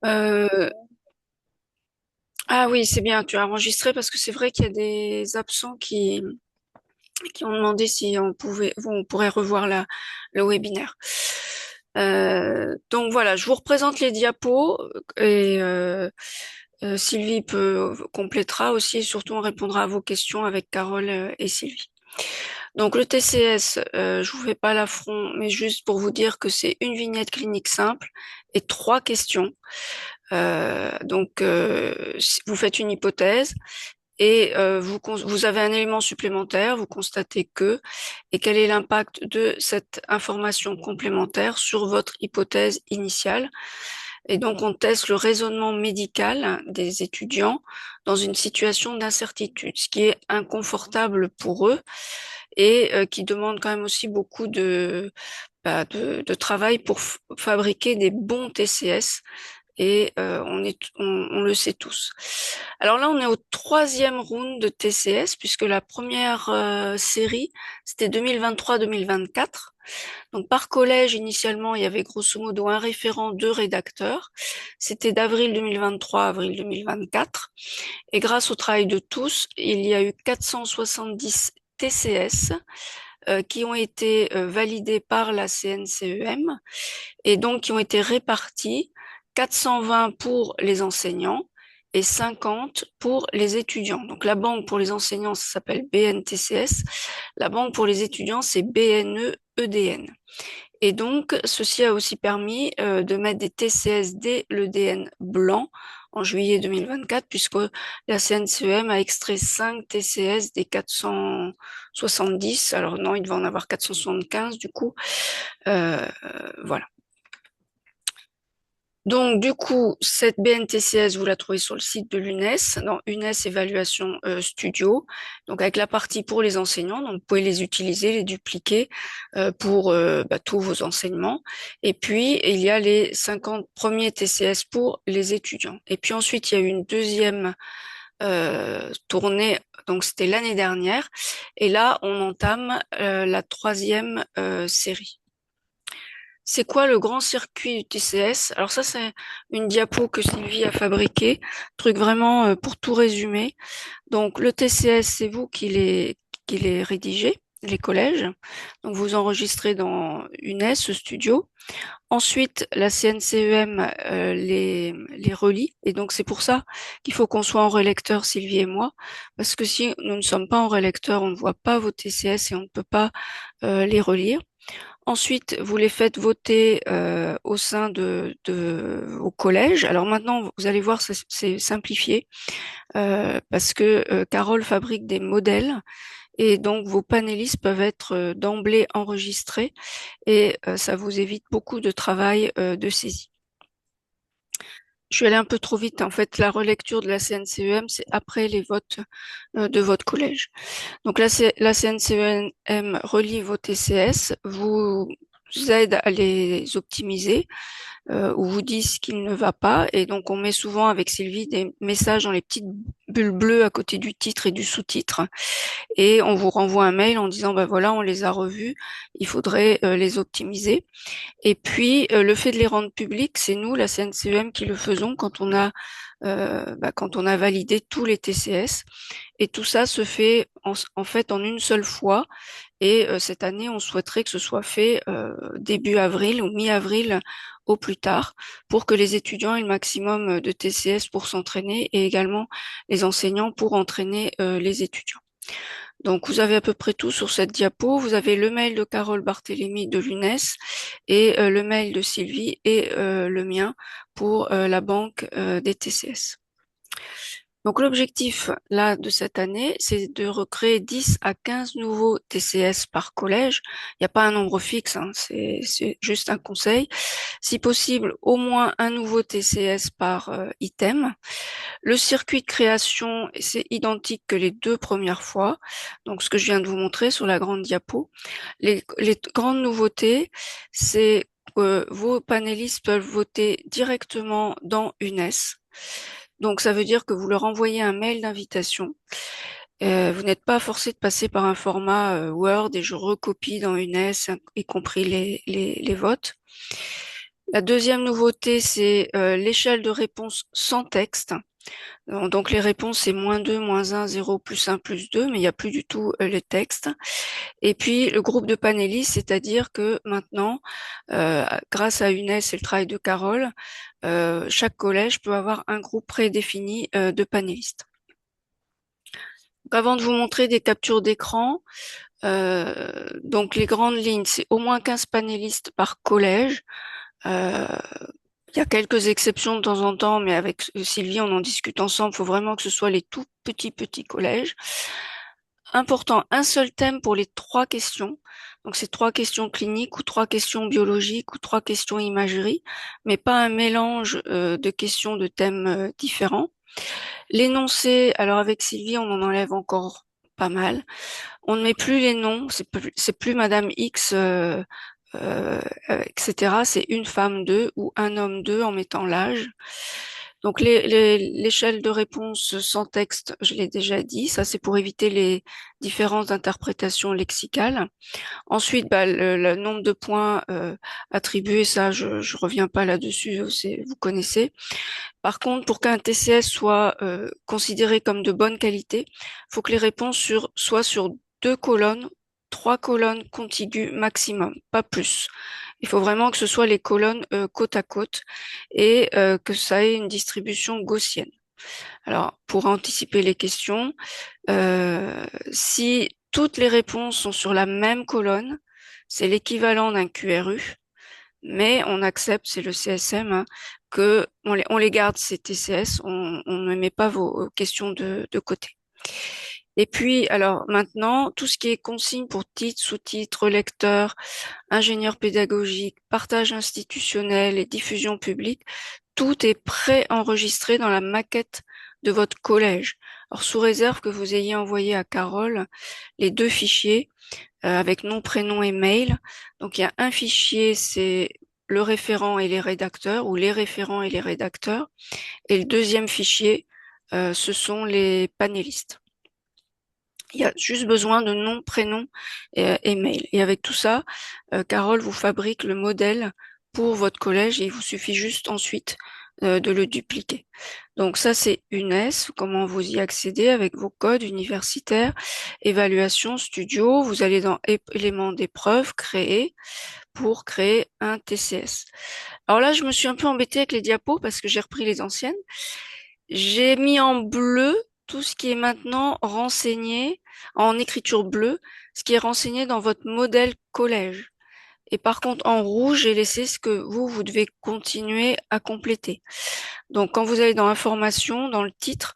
Euh, ah oui, c'est bien, tu as enregistré parce que c'est vrai qu'il y a des absents qui ont demandé si on pourrait revoir le webinaire. Donc voilà, je vous représente les diapos et Sylvie complétera aussi et surtout on répondra à vos questions avec Carole et Sylvie. Donc le TCS, je vous fais pas l'affront, mais juste pour vous dire que c'est une vignette clinique simple et trois questions. Si vous faites une hypothèse et vous avez un élément supplémentaire, vous constatez que, et quel est l'impact de cette information complémentaire sur votre hypothèse initiale. Et donc, on teste le raisonnement médical des étudiants dans une situation d'incertitude, ce qui est inconfortable pour eux et qui demande quand même aussi beaucoup de travail pour fabriquer des bons TCS et on le sait tous. Alors là, on est au troisième round de TCS puisque la première série, c'était 2023-2024. Donc par collège, initialement, il y avait grosso modo un référent, deux rédacteurs. C'était d'avril 2023 à avril 2024. Et grâce au travail de tous, il y a eu 470 TCS qui ont été validés par la CNCEM et donc qui ont été répartis 420 pour les enseignants et 50 pour les étudiants. Donc la banque pour les enseignants, ça s'appelle BNTCS. La banque pour les étudiants, c'est BNE-EDN. Et donc, ceci a aussi permis de mettre des TCS dès l'EDN blanc en juillet 2024, puisque la CNCEM a extrait 5 TCS des 470. Alors non, il devait en avoir 475 du coup. Voilà. Donc, du coup, cette BNTCS, vous la trouvez sur le site de l'UNES, dans UNES Évaluation Studio, donc avec la partie pour les enseignants, donc vous pouvez les utiliser, les dupliquer pour tous vos enseignements. Et puis, il y a les 50 premiers TCS pour les étudiants. Et puis ensuite, il y a eu une deuxième tournée, donc c'était l'année dernière, et là, on entame la troisième série. C'est quoi le grand circuit du TCS? Alors ça, c'est une diapo que Sylvie a fabriquée, truc vraiment pour tout résumer. Donc le TCS, c'est vous qui les rédigez, les collèges. Donc vous enregistrez dans UNES, ce studio. Ensuite, la CNCEM les relie. Et donc c'est pour ça qu'il faut qu'on soit en relecteur, Sylvie et moi, parce que si nous ne sommes pas en relecteur, on ne voit pas vos TCS et on ne peut pas les relire. Ensuite, vous les faites voter au sein au collège. Alors maintenant, vous allez voir, c'est simplifié parce que Carole fabrique des modèles et donc vos panélistes peuvent être d'emblée enregistrés et ça vous évite beaucoup de travail de saisie. Je suis allée un peu trop vite. En fait, la relecture de la CNCEM, c'est après les votes de votre collège. Donc la CNCEM relie vos TCS, vous aide à les optimiser ou vous dit ce qu'il ne va pas. Et donc on met souvent avec Sylvie des messages dans les petites bulles bleues à côté du titre et du sous-titre. Et on vous renvoie un mail en disant, ben voilà, on les a revus, il faudrait les optimiser. Et puis, le fait de les rendre publics, c'est nous, la CNCEM, qui le faisons quand on a validé tous les TCS. Et tout ça se fait en fait en une seule fois. Et cette année, on souhaiterait que ce soit fait début avril ou mi-avril au plus tard, pour que les étudiants aient le maximum de TCS pour s'entraîner et également les enseignants pour entraîner les étudiants. Donc, vous avez à peu près tout sur cette diapo. Vous avez le mail de Carole Barthélémy de l'UNES et le mail de Sylvie et le mien pour la banque des TCS. Donc, l'objectif là de cette année, c'est de recréer 10 à 15 nouveaux TCS par collège. Il n'y a pas un nombre fixe, hein, c'est juste un conseil. Si possible, au moins un nouveau TCS par item. Le circuit de création, c'est identique que les deux premières fois. Donc, ce que je viens de vous montrer sur la grande diapo. Les grandes nouveautés, c'est que vos panélistes peuvent voter directement dans UNES. Donc, ça veut dire que vous leur envoyez un mail d'invitation. Vous n'êtes pas forcé de passer par un format Word et je recopie dans UNES, y compris les votes. La deuxième nouveauté, c'est l'échelle de réponse sans texte. Donc les réponses, c'est -2, -1, 0, +1, +2, mais il n'y a plus du tout les textes. Et puis le groupe de panélistes, c'est-à-dire que maintenant, grâce à Younes et le travail de Carole, chaque collège peut avoir un groupe prédéfini de panélistes. Donc, avant de vous montrer des captures d'écran, donc les grandes lignes, c'est au moins 15 panélistes par collège. Euh, il y a quelques exceptions de temps en temps, mais avec Sylvie, on en discute ensemble. Il faut vraiment que ce soit les tout petits collèges. Important, un seul thème pour les 3 questions. Donc, c'est 3 questions cliniques ou 3 questions biologiques ou 3 questions imagerie, mais pas un mélange de questions de thèmes différents. L'énoncé, alors avec Sylvie, on en enlève encore pas mal. On ne met plus les noms, c'est plus Madame X, etc. C'est une femme d'eux ou un homme d'eux en mettant l'âge. Donc l'échelle de réponse sans texte, je l'ai déjà dit, ça c'est pour éviter les différences d'interprétation lexicale. Ensuite, bah, le nombre de points attribués, ça je reviens pas là-dessus, vous connaissez. Par contre, pour qu'un TCS soit considéré comme de bonne qualité, il faut que les réponses soient sur 2 colonnes, 3 colonnes contiguës maximum, pas plus. Il faut vraiment que ce soit les colonnes côte à côte et que ça ait une distribution gaussienne. Alors, pour anticiper les questions, si toutes les réponses sont sur la même colonne, c'est l'équivalent d'un QRU, mais on accepte, c'est le CSM, hein, que on les garde ces TCS, on ne met pas vos questions de côté. Et puis, alors maintenant, tout ce qui est consigne pour titres, sous-titres, lecteurs, ingénieurs pédagogiques, partage institutionnel et diffusion publique, tout est pré-enregistré dans la maquette de votre collège. Alors, sous réserve que vous ayez envoyé à Carole les 2 fichiers avec nom, prénom et mail. Donc, il y a un fichier, c'est le référent et les rédacteurs, ou les référents et les rédacteurs. Et le deuxième fichier, ce sont les panélistes. Il y a juste besoin de nom, prénom et mail. Et avec tout ça, Carole vous fabrique le modèle pour votre collège et il vous suffit juste ensuite de le dupliquer. Donc ça, c'est UNES, comment vous y accédez avec vos codes universitaires, évaluation, studio, vous allez dans éléments d'épreuve, créer, pour créer un TCS. Alors là, je me suis un peu embêtée avec les diapos parce que j'ai repris les anciennes. J'ai mis en bleu tout ce qui est maintenant renseigné en écriture bleue, ce qui est renseigné dans votre modèle collège. Et par contre, en rouge, j'ai laissé ce que vous devez continuer à compléter. Donc, quand vous allez dans information, dans le titre,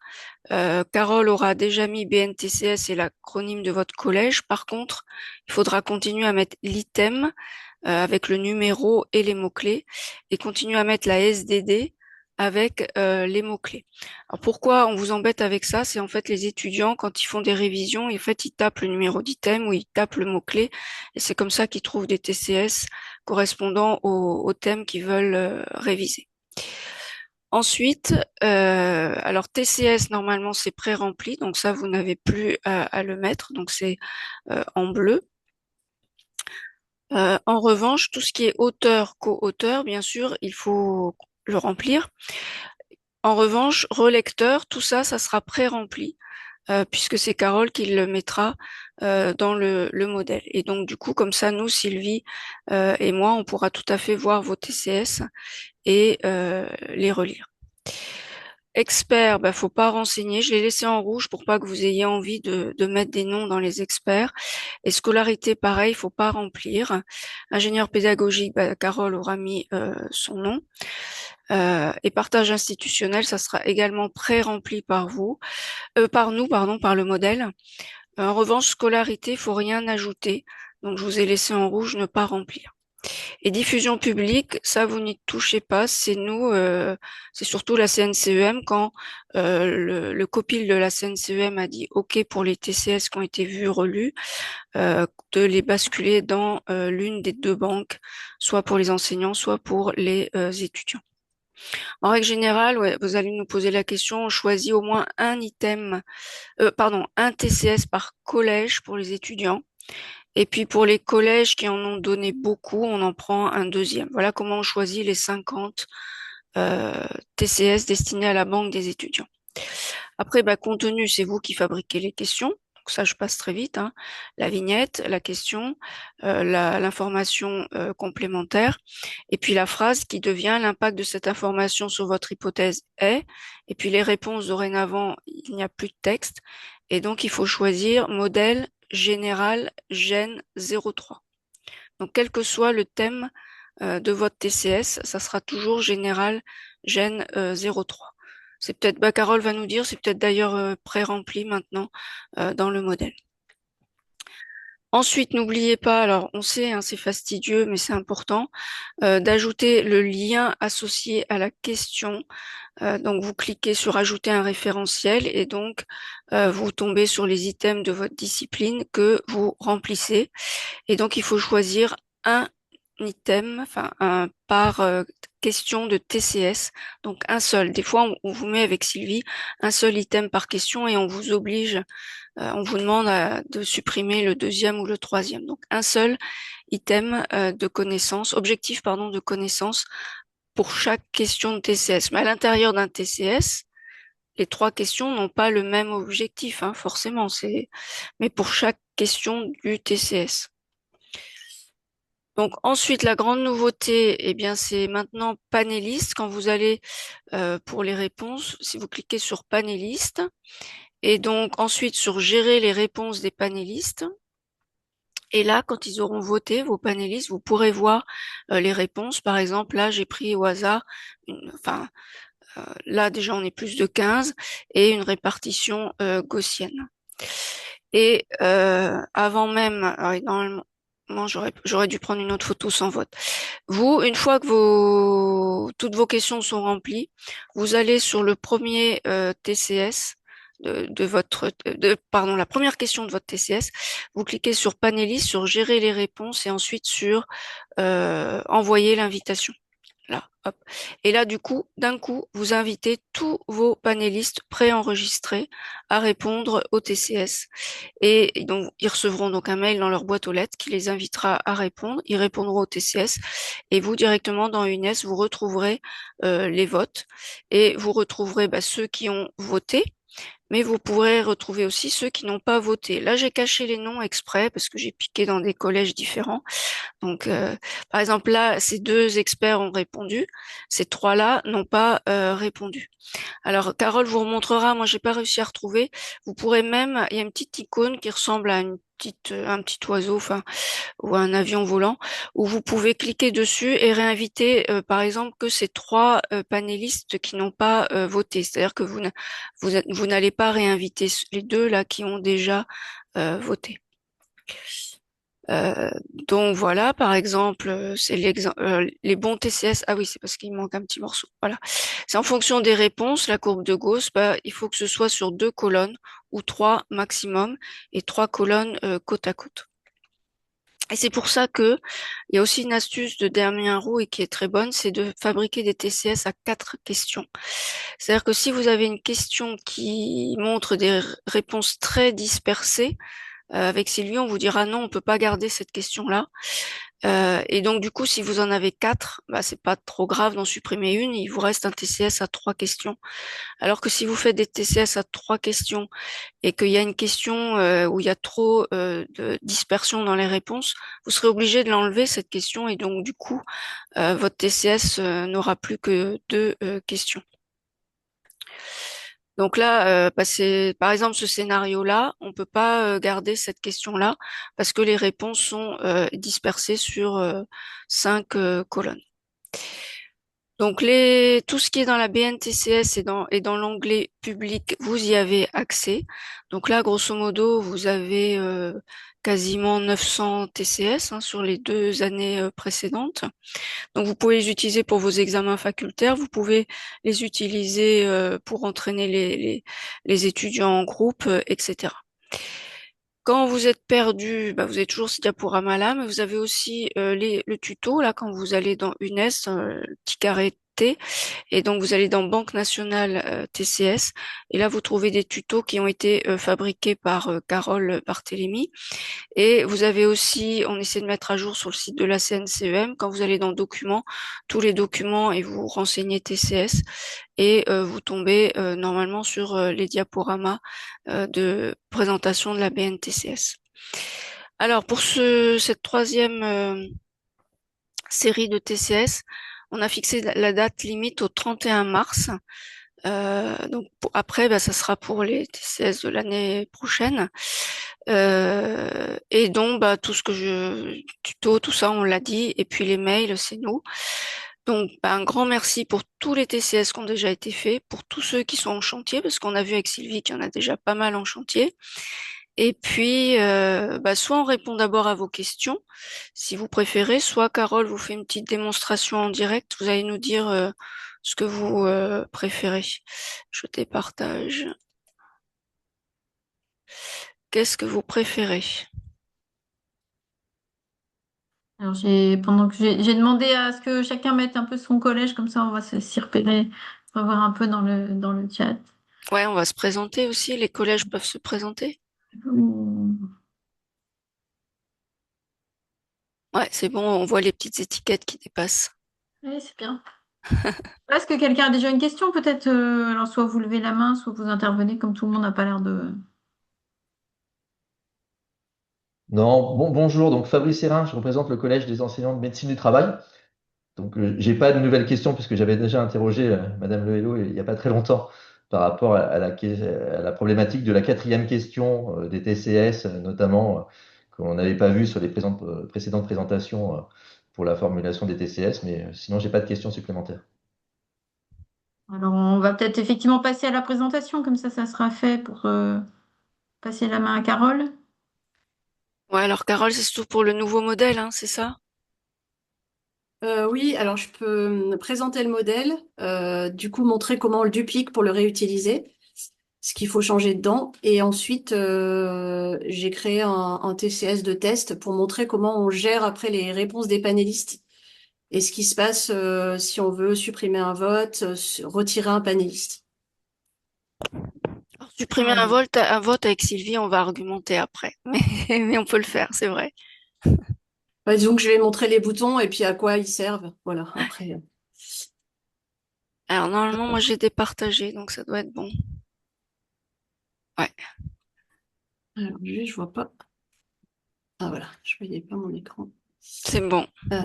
Carole aura déjà mis BNTCS et l'acronyme de votre collège. Par contre, il faudra continuer à mettre l'item avec le numéro et les mots-clés et continuer à mettre la SDD avec les mots-clés. Alors pourquoi on vous embête avec ça? C'est en fait les étudiants, quand ils font des révisions, en fait, ils tapent le numéro d'item ou ils tapent le mot-clé et c'est comme ça qu'ils trouvent des TCS correspondant au thème qu'ils veulent réviser. Ensuite, alors TCS, normalement, c'est pré-rempli, donc ça, vous n'avez plus à le mettre, donc c'est en bleu. En revanche, tout ce qui est auteur, co-auteur, bien sûr, il faut le remplir. En revanche, relecteur, tout ça, ça sera pré-rempli, puisque c'est Carole qui le mettra dans le modèle. Et donc, du coup, comme ça, nous, Sylvie et moi, on pourra tout à fait voir vos TCS et les relire. Experts, bah, faut pas renseigner. Je l'ai laissé en rouge pour pas que vous ayez envie de mettre des noms dans les experts. Et scolarité, pareil, faut pas remplir. Ingénieur pédagogique, bah, Carole aura mis son nom. Et partage institutionnel, ça sera également pré-rempli par vous, par nous, pardon, par le modèle. En revanche, scolarité, faut rien ajouter. Donc, je vous ai laissé en rouge, ne pas remplir. Et diffusion publique, ça vous n'y touchez pas, c'est nous, c'est surtout la CNCEM quand le copil de la CNCEM a dit OK pour les TCS qui ont été vus, relus, de les basculer dans l'une des 2 banques, soit pour les enseignants, soit pour les étudiants. En règle générale, ouais, vous allez nous poser la question, on choisit au moins un TCS par collège pour les étudiants Et puis pour les collèges qui en ont donné beaucoup, on en prend un deuxième. Voilà comment on choisit les 50 TCS destinés à la banque des étudiants. Après, bah, contenu, c'est vous qui fabriquez les questions. Donc ça, je passe très vite, hein. La vignette, la question, l'information complémentaire, et puis la phrase qui devient l'impact de cette information sur votre hypothèse est, et puis les réponses dorénavant, il n'y a plus de texte, et donc il faut choisir modèle général Gen 03. Donc quel que soit le thème de votre TCS, ça sera toujours général Gen 03. C'est peut-être, bah, Carole va nous dire, c'est peut-être d'ailleurs pré-rempli maintenant dans le modèle. Ensuite, n'oubliez pas, alors on sait, hein, c'est fastidieux, mais c'est important, d'ajouter le lien associé à la question. Donc vous cliquez sur ajouter un référentiel et donc vous tombez sur les items de votre discipline que vous remplissez. Et donc il faut choisir un item, enfin par question de TCS, donc un seul. Des fois, on vous met avec Sylvie un seul item par question et on vous oblige, on vous demande de supprimer le deuxième ou le troisième. Donc un seul item de connaissance, objectif pardon de connaissance pour chaque question de TCS. Mais à l'intérieur d'un TCS, les trois questions n'ont pas le même objectif, hein, forcément. Mais pour chaque question du TCS. Donc ensuite, la grande nouveauté, eh bien, c'est maintenant panéliste. Quand vous allez pour les réponses, si vous cliquez sur panéliste, et donc ensuite sur gérer les réponses des panélistes. Et là, quand ils auront voté, vos panélistes, vous pourrez voir les réponses. Par exemple, là, j'ai pris au hasard, enfin, là déjà on est plus de 15 et une répartition gaussienne. Et avant même, alors, normalement, j'aurais dû prendre une autre photo sans vote. Vous, une fois que toutes vos questions sont remplies, vous allez sur le premier TCS pardon, la première question de votre TCS. Vous cliquez sur panéliste, sur gérer les réponses et ensuite sur envoyer l'invitation. Là, hop. Et là, du coup, d'un coup, vous invitez tous vos panélistes préenregistrés à répondre au TCS. Et donc, ils recevront donc un mail dans leur boîte aux lettres qui les invitera à répondre. Ils répondront au TCS. Et vous, directement dans UNES, vous retrouverez les votes. Et vous retrouverez ceux qui ont voté. Mais vous pourrez retrouver aussi ceux qui n'ont pas voté. Là, j'ai caché les noms exprès parce que j'ai piqué dans des collèges différents. Donc, par exemple, là, ces deux experts ont répondu. Ces trois-là n'ont pas répondu. Alors, Carole vous remontrera. Moi, j'ai pas réussi à retrouver. Vous pourrez même, il y a une petite icône qui ressemble à un petit oiseau, enfin, ou un avion volant, où vous pouvez cliquer dessus et réinviter, par exemple, que ces trois panélistes qui n'ont pas voté. C'est-à-dire que vous n'allez pas réinviter les deux là qui ont déjà voté. Euh, donc voilà, par exemple, c'est l'exemple, les bons TCS. Ah oui, c'est parce qu'il manque un petit morceau. Voilà. C'est en fonction des réponses, la courbe de Gauss, il faut que ce soit sur deux colonnes ou trois maximum et trois colonnes côte à côte. Et c'est pour ça que il y a aussi une astuce de Damien Roux et qui est très bonne, c'est de fabriquer des TCS à 4 questions. C'est-à-dire que si vous avez une question qui montre des réponses très dispersées, avec Sylvie, on vous dira non, on peut pas garder cette question-là. Et donc du coup, si vous en avez 4, c'est pas trop grave d'en supprimer une. Il vous reste un TCS à 3 questions. Alors que si vous faites des TCS à 3 questions et qu'il y a une question où il y a trop de dispersion dans les réponses, vous serez obligé de l'enlever cette question et donc du coup, votre TCS n'aura plus que 2 questions. Donc là, c'est par exemple ce scénario-là, on peut pas garder cette question-là parce que les réponses sont dispersées sur 5 colonnes. Donc tout ce qui est dans la BNTCS et dans l'onglet public, vous y avez accès. Donc là, grosso modo, vous avez quasiment 900 TCS sur les 2 années précédentes. Donc vous pouvez les utiliser pour vos examens facultaires, vous pouvez les utiliser pour entraîner les étudiants en groupe, etc. Quand vous êtes perdu, vous avez toujours ce diaporama là, mais vous avez aussi le tuto là quand vous allez dans UNES, le petit carré T. Et donc, vous allez dans Banque nationale TCS. Et là, vous trouvez des tutos qui ont été fabriqués par Carole Barthélémy. Et vous avez aussi, on essaie de mettre à jour sur le site de la CNCEM, quand vous allez dans Documents, tous les documents et vous renseignez TCS et vous tombez normalement sur les diaporamas de présentation de la BNTCS. Alors pour cette troisième série de TCS, on a fixé la date limite au 31 mars. Donc après, bah, ça sera pour les TCS de l'année prochaine. Et donc, bah, tout ce que tuto, tout ça, on l'a dit. Et puis les mails, c'est nous. Donc, bah, un grand merci pour tous les TCS qui ont déjà été faits, pour tous ceux qui sont en chantier, parce qu'on a vu avec Sylvie qu'il y en a déjà pas mal en chantier. Et puis, bah, soit on répond d'abord à vos questions, si vous préférez, soit Carole vous fait une petite démonstration en direct. Vous allez nous dire ce que vous préférez. Je départage. Qu'est-ce que vous préférez? Alors, pendant que j'ai demandé à ce que chacun mette un peu son collège, comme ça on va s'y repérer, on va voir un peu dans le chat. Ouais, on va se présenter aussi. Les collèges peuvent se présenter. Ouh. Ouais, c'est bon, on voit les petites étiquettes qui dépassent. Ouais, c'est bien. Est-ce que quelqu'un a déjà une question peut-être? Alors, soit vous levez la main, soit vous intervenez, comme tout le monde n'a pas l'air de... Non, bonjour, donc Fabrice Hérin, je représente le Collège des enseignants de médecine du travail. Donc, j'ai pas de nouvelles questions puisque j'avais déjà interrogé Madame Lehello il n'y a pas très longtemps par rapport à la problématique de la quatrième question des TCS, notamment qu'on n'avait pas vu sur les précédentes présentations pour la formulation des TCS, mais sinon, j'ai pas de questions supplémentaires. Alors, on va peut-être effectivement passer à la présentation, comme ça sera fait pour passer la main à Carole. Ouais, alors Carole, c'est surtout pour le nouveau modèle, hein, c'est ça? Oui, alors je peux présenter le modèle, du coup montrer comment on le duplique pour le réutiliser, ce qu'il faut changer dedans, et ensuite j'ai créé un TCS de test pour montrer comment on gère après les réponses des panélistes et ce qui se passe si on veut supprimer un vote, retirer un panéliste. Alors, supprimer Alors, un vote avec Sylvie, on va argumenter après. Mais on peut le faire, c'est vrai. Bah, disons que je vais montrer les boutons et puis à quoi ils servent. Voilà, après. Alors, normalement, moi, j'ai départagé, donc ça doit être bon. Ouais, Alors, je vois pas. Ah voilà, je voyais pas mon écran. c'est bon. Euh,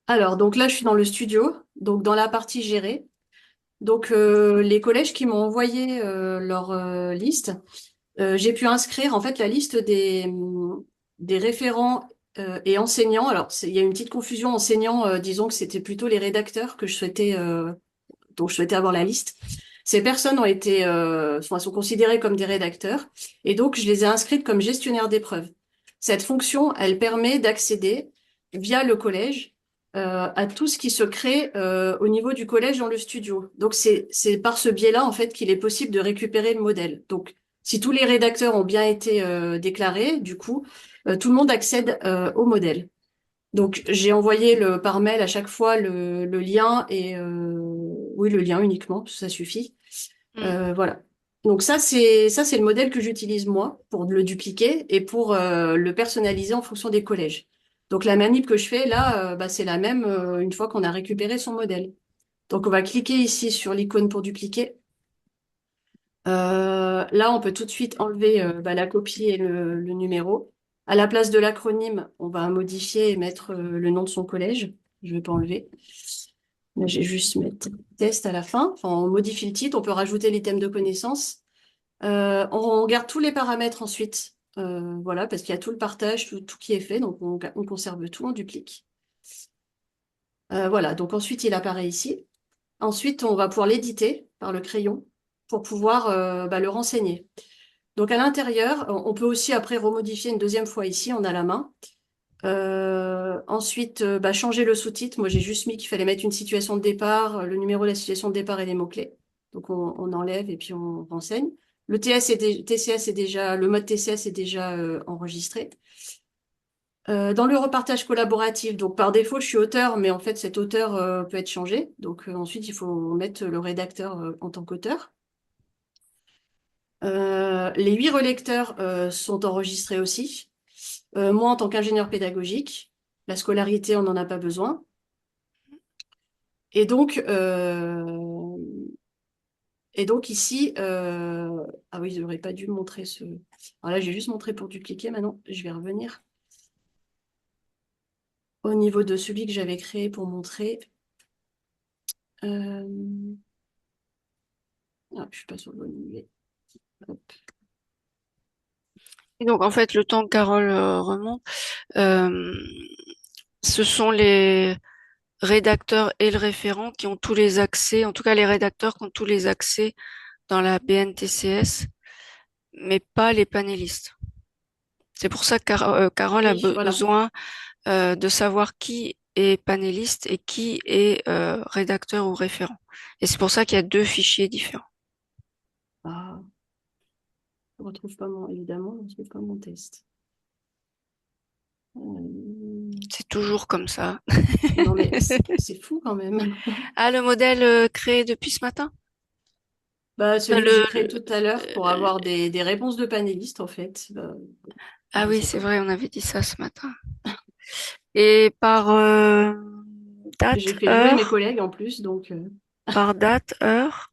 alors, donc là, je suis dans le studio, donc dans la partie gérée. Donc, les collèges qui m'ont envoyé leur liste, j'ai pu inscrire en fait la liste des référents et enseignants. Alors, il y a une petite confusion enseignants, disons que c'était plutôt les rédacteurs que je souhaitais, dont je souhaitais avoir la liste. Ces personnes ont été, sont considérées comme des rédacteurs, et donc je les ai inscrites comme gestionnaires d'épreuves. Cette fonction, elle permet d'accéder via le collège à tout ce qui se crée au niveau du collège dans le studio. Donc c'est par ce biais-là en fait qu'il est possible de récupérer le modèle. Donc si tous les rédacteurs ont bien été déclarés, du coup tout le monde accède au modèle. Donc j'ai envoyé par mail à chaque fois le lien et oui le lien uniquement, ça suffit. Hmm. Voilà. Donc ça c'est le modèle que j'utilise moi pour le dupliquer et pour le personnaliser en fonction des collèges. Donc la manip que je fais là, bah, c'est la même une fois qu'on a récupéré son modèle. Donc on va cliquer ici sur l'icône pour dupliquer. Là on peut tout de suite enlever bah, la copie et le numéro. À la place de l'acronyme, on va modifier et mettre le nom de son collège. Je vais pas enlever. Là, j'ai juste mettre test à la fin. Enfin, on modifie le titre, on peut rajouter l'item de connaissance. On garde tous les paramètres ensuite, voilà, parce qu'il y a tout le partage, tout qui est fait, donc on conserve tout, on duplique. Voilà, donc ensuite il apparaît ici. Ensuite, on va pouvoir l'éditer par le crayon pour pouvoir bah, le renseigner. Donc à l'intérieur, on peut aussi après remodifier une deuxième fois ici, on a la main. Ensuite, bah, changer le sous-titre. Moi, j'ai juste mis qu'il fallait mettre une situation de départ, le numéro de la situation de départ et les mots-clés. Donc, on enlève et puis on renseigne. Le TCS est déjà, le mode TCS est déjà enregistré. Dans le repartage collaboratif, donc par défaut, je suis auteur, mais en fait, cet auteur peut être changé. Donc ensuite, il faut mettre le rédacteur en tant qu'auteur. Les 8 relecteurs sont enregistrés aussi. Moi, en tant qu'ingénieur pédagogique, la scolarité, on n'en a pas besoin. Et donc, ici, ah oui, je n'aurais pas dû montrer ce. Alors là, j'ai juste montré pour dupliquer. Maintenant, je vais revenir au niveau de celui que j'avais créé pour montrer. Ah, je suis pas sur le bon onglet. Hop. Et donc, en fait, le temps que Carole remonte, euh, ce sont les rédacteurs et le référent qui ont tous les accès, en tout cas les rédacteurs qui ont tous les accès dans la BNTCS, mais pas les panélistes. C'est pour ça que Carole a Oui, voilà. besoin de savoir qui est panéliste et qui est rédacteur ou référent. Et c'est pour ça qu'il y a 2 fichiers différents. Ah, je ne retrouve pas évidemment, je ne retrouve pas mon test. C'est toujours comme ça. Non, mais c'est fou quand même. Ah, le modèle créé depuis ce matin? Bah, Euh, celui que j'ai Le, créé tout à l'heure pour le- avoir des réponses de panélistes, en fait. Bah, Ah je oui, sais c'est pas. vrai, on avait dit ça ce matin. Et par J'ai date, fait jouer mes heure, collègues en plus, donc par date, heure.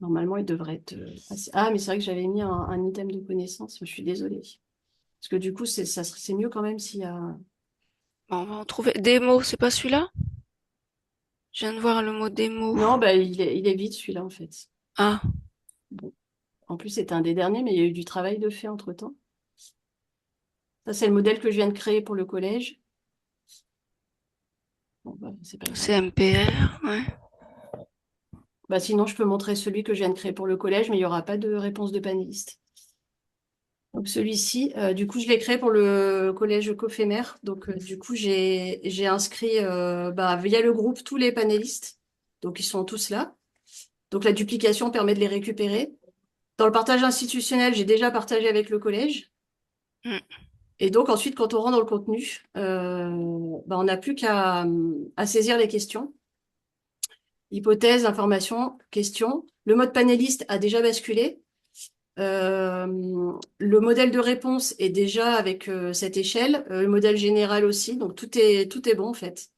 normalement, il devrait être Ah, mais c'est vrai que j'avais mis un item de connaissance, je suis désolée. Parce que du coup, c'est mieux quand même s'il y a. Bon, on va en trouver. Démo, c'est pas celui-là? Je viens de voir le mot démo. Non, bah, il est vide celui-là, en fait. Ah, Bon. En plus, c'était un des derniers, mais il y a eu du travail de fait entre-temps. Ça, c'est le modèle que je viens de créer pour le collège. Bon, bah, c'est pas grave. c'est MPR, ouais. Bah, sinon, je peux montrer celui que je viens de créer pour le collège, mais il n'y aura pas de réponse de panéliste. Donc celui-ci, du coup, je l'ai créé pour le collège Cophémère. Donc du coup, j'ai inscrit via le groupe tous les panélistes. Donc ils sont tous là. Donc la duplication permet de les récupérer. Dans le partage institutionnel, j'ai déjà partagé avec le collège. Mm. Et donc ensuite, quand on rentre dans le contenu, on n'a plus à saisir les questions. Hypothèse, information, question. Le mode panéliste a déjà basculé. Le modèle de réponse est déjà avec cette échelle, le modèle général aussi, donc tout est bon en fait.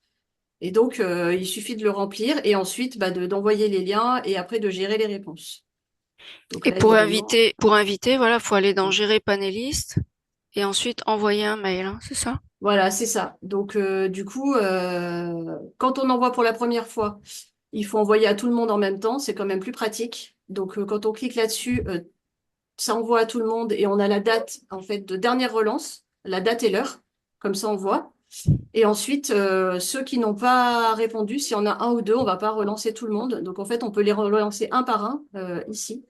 Et donc, il suffit de le remplir et ensuite d'envoyer les liens et après de gérer les réponses. Donc Et là, évidemment, pour inviter, voilà, faut aller dans Gérer panéliste et ensuite envoyer un mail, hein, c'est ça? voilà, c'est ça. Donc, du coup, quand on envoie pour la première fois, il faut envoyer à tout le monde en même temps, c'est quand même plus pratique. Donc, quand on clique là-dessus, ça envoie à tout le monde et on a la date en fait de dernière relance, la date et l'heure, comme ça on voit. Et ensuite, ceux qui n'ont pas répondu, s'il y en a un ou deux, on va pas relancer tout le monde. Donc en fait, on peut les relancer un par un ici,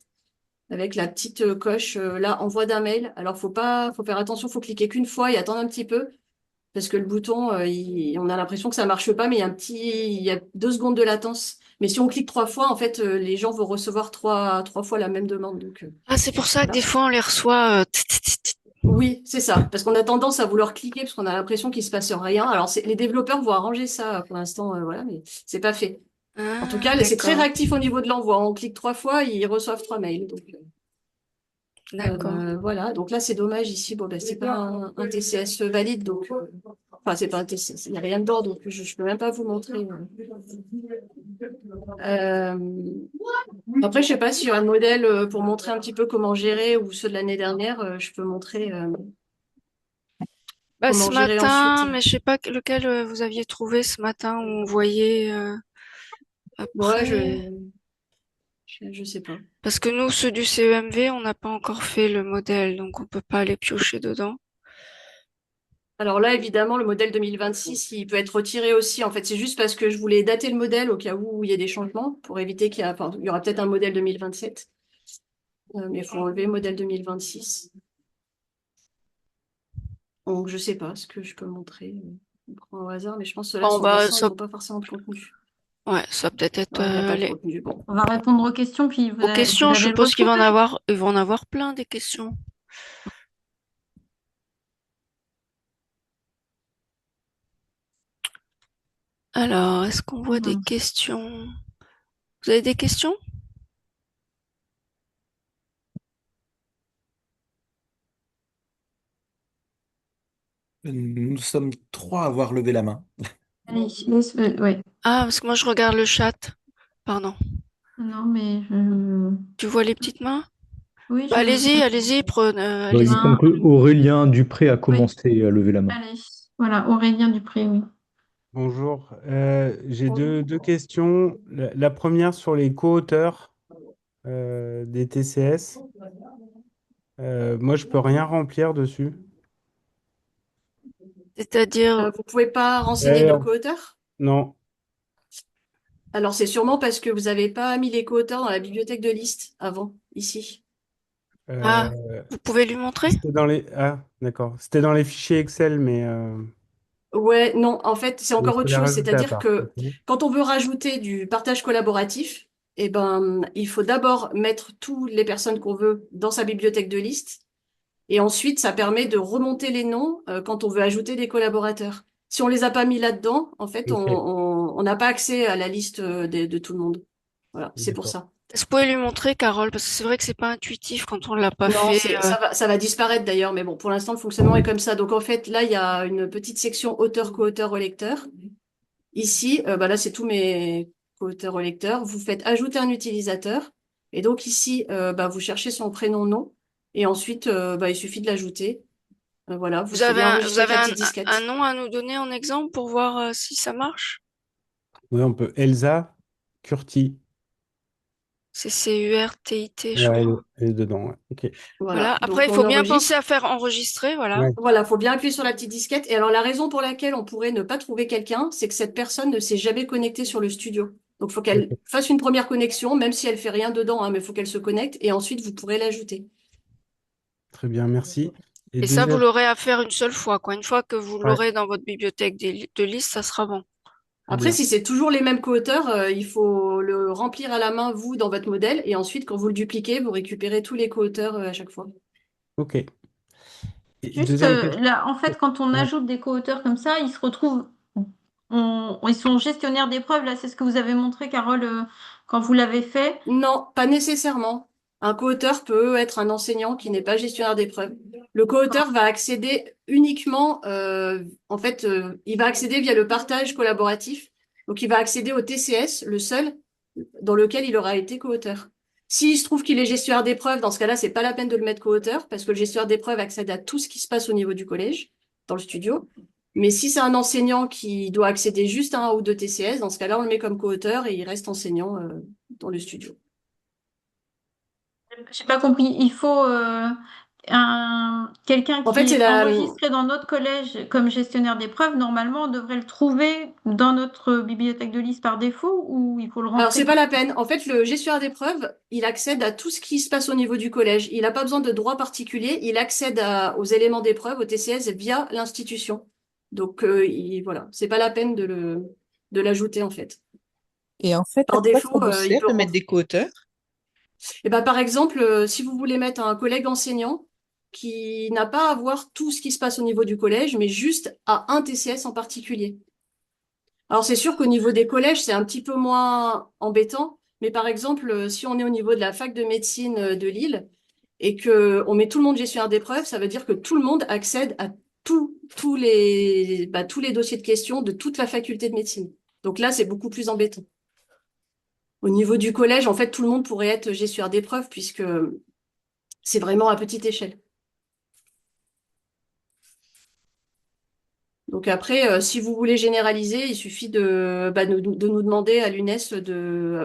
avec la petite coche là, envoi d'un mail. Alors faut faire attention, faut cliquer qu'une fois et attendre un petit peu. Parce que le bouton, on a l'impression que ça marche pas, mais il y a 2 secondes de latence. Mais si on clique 3 fois, en fait, les gens vont recevoir trois fois la même demande. Donc, Ah, c'est pour ça que des voilà. fois on les reçoit. Oui, c'est ça. Parce qu'on a tendance à vouloir cliquer parce qu'on a l'impression qu'il se passe rien. Alors, les développeurs vont arranger ça pour l'instant, voilà, mais c'est pas fait. En tout Ah, cas, c'est très d'accord, réactif au niveau de l'envoi. On clique 3 fois, ils reçoivent 3 mails. Donc, d'accord. voilà. Donc là, c'est dommage ici. Bon, ben, c'est pas un TCS valide, donc, enfin, c'est pas un TCS. Il n'y a rien dedans, donc je peux même pas vous montrer. Après, je sais pas s'il y a un modèle pour montrer un petit peu comment gérer ou ceux de l'année dernière. Je peux montrer Bah, ce comment gérer ensuite. matin, mais je sais pas lequel vous aviez trouvé ce matin où on voyait Ouais, après. je sais pas. Parce que nous, ceux du CEMV, on n'a pas encore fait le modèle, donc on peut pas les piocher dedans. Alors là, évidemment, le modèle 2026, il peut être retiré aussi. En fait, c'est juste parce que je voulais dater le modèle au cas où il y a des changements pour éviter enfin, il y aura peut-être un modèle 2027. Mais il faut enlever le modèle 2026. Donc, je sais pas ce que je peux montrer. On prend au hasard, mais je pense que ceux-là Bon, sont récents, ils n'ont pas forcément de contenu. Ouais, ça va peut-être être Ouais, il n'y a pas de contenu. Bon. On va répondre aux questions, puis aux vous questions. Je avez le suppose qu'il retour va en quand même. avoir, ils vont en avoir plein des questions. Alors, est-ce qu'on voit des Mhm. questions? Vous avez des questions? Nous sommes trois à avoir levé la main. Allez, ouais. Ah, parce que moi je regarde le chat. Pardon. Non, mais Tu vois les petites mains? oui, Bah, allez-y, allez-y, prenez, Bon, il me allez-y. semble un, que Aurélien Dupré a oui, commencé à lever la main. allez. Voilà, Aurélien Dupré, oui. Bonjour, j'ai Bonjour. deux questions. La première sur les co-auteurs des TCS. Moi, je peux rien remplir dessus. C'est-à-dire, Vous pouvez pas renseigner Ouais, de co-auteur? non. Alors, c'est sûrement parce que vous n'avez pas mis les co-auteurs dans la bibliothèque de liste avant, ici. ah, Euh, vous pouvez lui montrer? C'était dans les. Ah, d'accord. C'était dans les fichiers Excel, mais Ouais, non, en fait, c'est il encore faut autre les chose. rajouter à C'est-à-dire part. que Ok. quand on veut rajouter du partage collaboratif, eh ben, il faut d'abord mettre toutes les personnes qu'on veut dans sa bibliothèque de liste. Et ensuite, ça permet de remonter les noms quand on veut ajouter des collaborateurs. Si on les a pas mis là-dedans, en fait, Ok, on n'a pas accès à la liste de tout le monde. Voilà, c'est pour d'accord. ça. Est-ce que vous pouvez lui montrer, Carole? Parce que c'est vrai que c'est pas intuitif quand on l'a pas Non, fait. ça va disparaître d'ailleurs, mais bon, pour l'instant, le fonctionnement est comme ça. Donc en fait, là, il y a une petite section auteur, co-auteur, relecteur. Ici, bah là, c'est tous mes co-auteurs, relecteurs. Vous faites ajouter un utilisateur. Et donc ici, bah, vous cherchez son prénom, nom. Et ensuite, bah, il suffit de l'ajouter. Voilà, Vous faut avez bien vous enregistrer avec avez la petite un disquette. nom à nous donner en exemple pour voir si ça marche? Oui, on peut. Elsa Curti. C'est CURTIT, je Ouais, crois. elle est dedans. Ouais. Ok. Voilà, Voilà. Après, donc il on faut bien penser enregistre. à faire enregistrer, voilà. Ouais. Voilà, faut bien appuyer sur la petite disquette. Et alors, la raison pour laquelle on pourrait ne pas trouver quelqu'un, c'est que cette personne ne s'est jamais connectée sur le studio. Donc, faut qu'elle Ok. fasse une première connexion, même si elle fait rien dedans, hein, mais faut qu'elle se connecte et ensuite vous pourrez l'ajouter. Très bien, merci. Et Et ça, vous deuxième. l'aurez à faire une seule fois, quoi. Une fois que vous Ouais, l'aurez dans votre bibliothèque de liste, ça sera bon. très Après, bien. si c'est toujours les mêmes co-auteurs, il faut le remplir à la main, vous, dans votre modèle, et ensuite, quand vous le dupliquez, vous récupérez tous les co-auteurs à chaque fois. Ok. Et Juste deuxième question. là, en fait, quand on Ouais. ajoute des co-auteurs comme ça, ils se retrouvent, ils sont gestionnaires d'épreuves. Là, c'est ce que vous avez montré, Carole, quand vous l'avez fait. Non, pas nécessairement. Un co-auteur peut être un enseignant qui n'est pas gestionnaire d'épreuves. Le co-auteur va accéder uniquement, en fait, il va accéder via le partage collaboratif. Donc, il va accéder au TCS, le seul dans lequel il aura été co-auteur. S'il se trouve qu'il est gestionnaire d'épreuves, dans ce cas-là, c'est pas la peine de le mettre co-auteur parce que le gestionnaire d'épreuves accède à tout ce qui se passe au niveau du collège, dans le studio. Mais si c'est un enseignant qui doit accéder juste à un ou deux TCS, dans ce cas-là, on le met comme co-auteur et il reste enseignant, dans le studio. J'ai pas compris. Il faut quelqu'un En fait, qui c'est est la, enregistré dans notre collège comme gestionnaire d'épreuves. Normalement, on devrait le trouver dans notre bibliothèque de liste par défaut ou il faut le alors rentrer c'est pas comme... la peine. En fait, le gestionnaire d'épreuves, il accède à tout ce qui se passe au niveau du collège. Il n'a pas besoin de droit particulier. Il accède aux éléments d'épreuve, au TCS, via l'institution. Donc, voilà, c'est pas la peine de l'ajouter, en fait. Et en fait, à Par quoi ça défaut, vous il sert peut de mettre rentrer. des co-auteurs? Et ben, par exemple, si vous voulez mettre un collègue enseignant qui n'a pas à voir tout ce qui se passe au niveau du collège, mais juste à un TCS en particulier. Alors c'est sûr qu'au niveau des collèges, c'est un petit peu moins embêtant, mais par exemple, si on est au niveau de la fac de médecine de Lille et que on met tout le monde gestionnaire d'épreuves, ça veut dire que tout le monde accède à tous les dossiers de questions de toute la faculté de médecine. Donc là, c'est beaucoup plus embêtant. Au niveau du collège, en fait, tout le monde pourrait être gestionnaire d'épreuves puisque c'est vraiment à petite échelle. Donc après, si vous voulez généraliser, il suffit de nous demander à l'UNES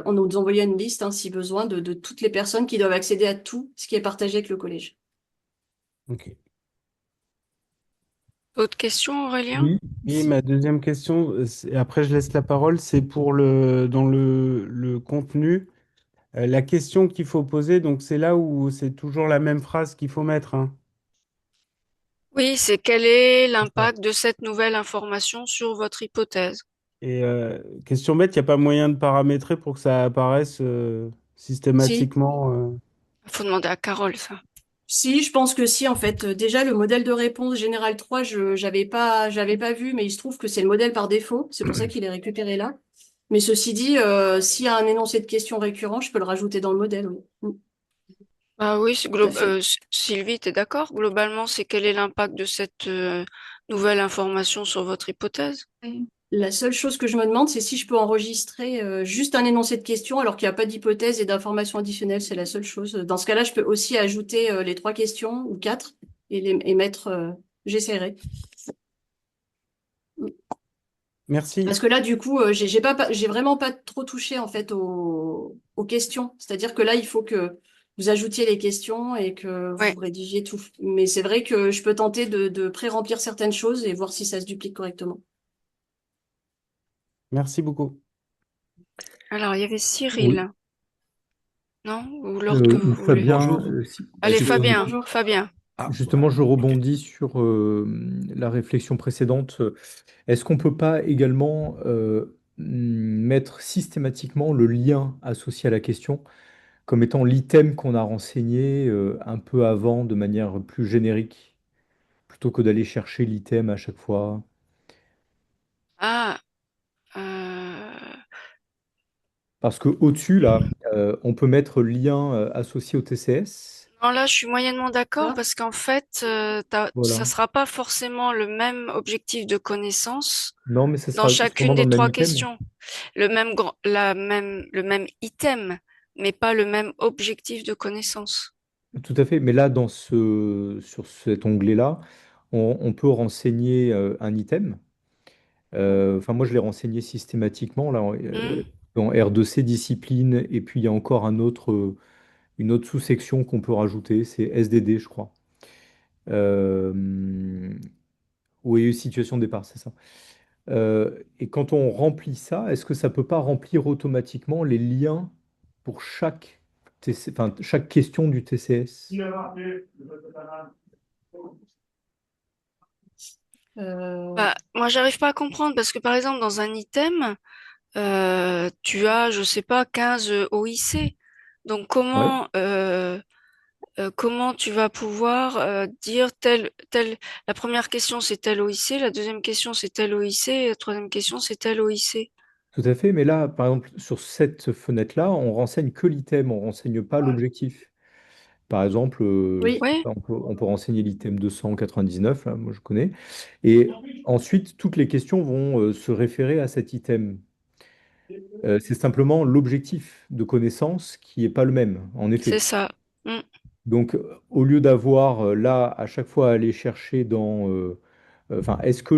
on nous envoyer une liste, hein, si besoin, de toutes les personnes qui doivent accéder à tout ce qui est partagé avec le collège. Ok. Autre question, Aurélien? Oui. Et ma deuxième question, après je laisse la parole, c'est pour dans le contenu. La question qu'il faut poser, donc c'est là où c'est toujours la même phrase qu'il faut mettre, hein. Oui, c'est quel est C'est ça. l'impact de cette nouvelle information sur votre hypothèse? Et question bête, il n'y a pas moyen de paramétrer pour que ça apparaisse Si, systématiquement. Faut demander à Carole, ça. si, je pense que si, en fait. Déjà, le modèle de réponse Général 3, j'avais pas vu, mais il se trouve que c'est le modèle par défaut. C'est pour ça qu'il est récupéré là. Mais ceci dit, s'il y a un énoncé de questions récurrent, je peux le rajouter dans le modèle, oui. Ah oui, Tout à fait. Sylvie, t'es d'accord? Globalement, c'est quel est l'impact de cette nouvelle information sur votre hypothèse? Oui. La seule chose que je me demande, c'est si je peux enregistrer juste un énoncé de questions alors qu'il n'y a pas d'hypothèse et d'informations additionnelles. C'est la seule chose. Dans ce cas-là, je peux aussi ajouter les 3 questions ou 4 et mettre. J'essaierai. Merci. Parce que là, du coup, j'ai vraiment pas trop touché en fait aux questions. C'est-à-dire que là, il faut que vous ajoutiez les questions et que Ouais. vous rédigiez tout. Mais c'est vrai que je peux tenter de pré-remplir certaines choses et voir si ça se duplique correctement. Merci beaucoup. Alors, il y avait Oui. Cyril, non? Ou l'ordre que vous Ou voulez? Fabien, Bonjour. Allez, Fabien, Bonjour. Fabien. justement, je Ok. rebondis sur la réflexion précédente. Est-ce qu'on peut pas également mettre systématiquement le lien associé à la question comme étant l'item qu'on a renseigné un peu avant de manière plus générique, plutôt que d'aller chercher l'item à chaque fois? Ah, euh, Parce que au-dessus, là, on peut mettre lien associé au TCS. non, là, je suis moyennement d'accord Ah, parce qu'en fait, ça Voilà. sera pas forcément le même objectif de connaissance Non, mais ça dans sera chacune sûrement dans des le même trois item. questions. Le même item, mais pas le même objectif de connaissance. Tout à fait. Mais là, sur cet onglet-là, on peut renseigner un item. Enfin, moi, je l'ai renseigné systématiquement là, Hmm. dans R2C discipline. Et puis, il y a encore une autre sous-section qu'on peut rajouter. C'est SDD, je crois. Euh, oui, situation de départ, c'est ça. Et quand on remplit ça, est-ce que ça peut pas remplir automatiquement les liens pour chaque question du TCS? euh, Bah, moi, j'arrive pas à comprendre parce que par exemple, dans un item, tu as, je sais pas, 15 OIC. Donc, Ouais, comment tu vas pouvoir dire la première question c'est tel OIC, la deuxième question c'est tel OIC, et la troisième question c'est tel OIC. tout à fait. Mais là, par exemple, sur cette fenêtre-là, on renseigne que l'item, on renseigne pas l'objectif. Par exemple, je sais oui, Oui, pas, on peut renseigner l'item 299, là, moi je connais. Et ensuite, toutes les questions vont se référer à cet item. C'est simplement l'objectif de connaissance qui n'est pas le même, en c'est effet. ça. Mm. Donc, au lieu d'avoir là à chaque fois à aller chercher enfin, est-ce que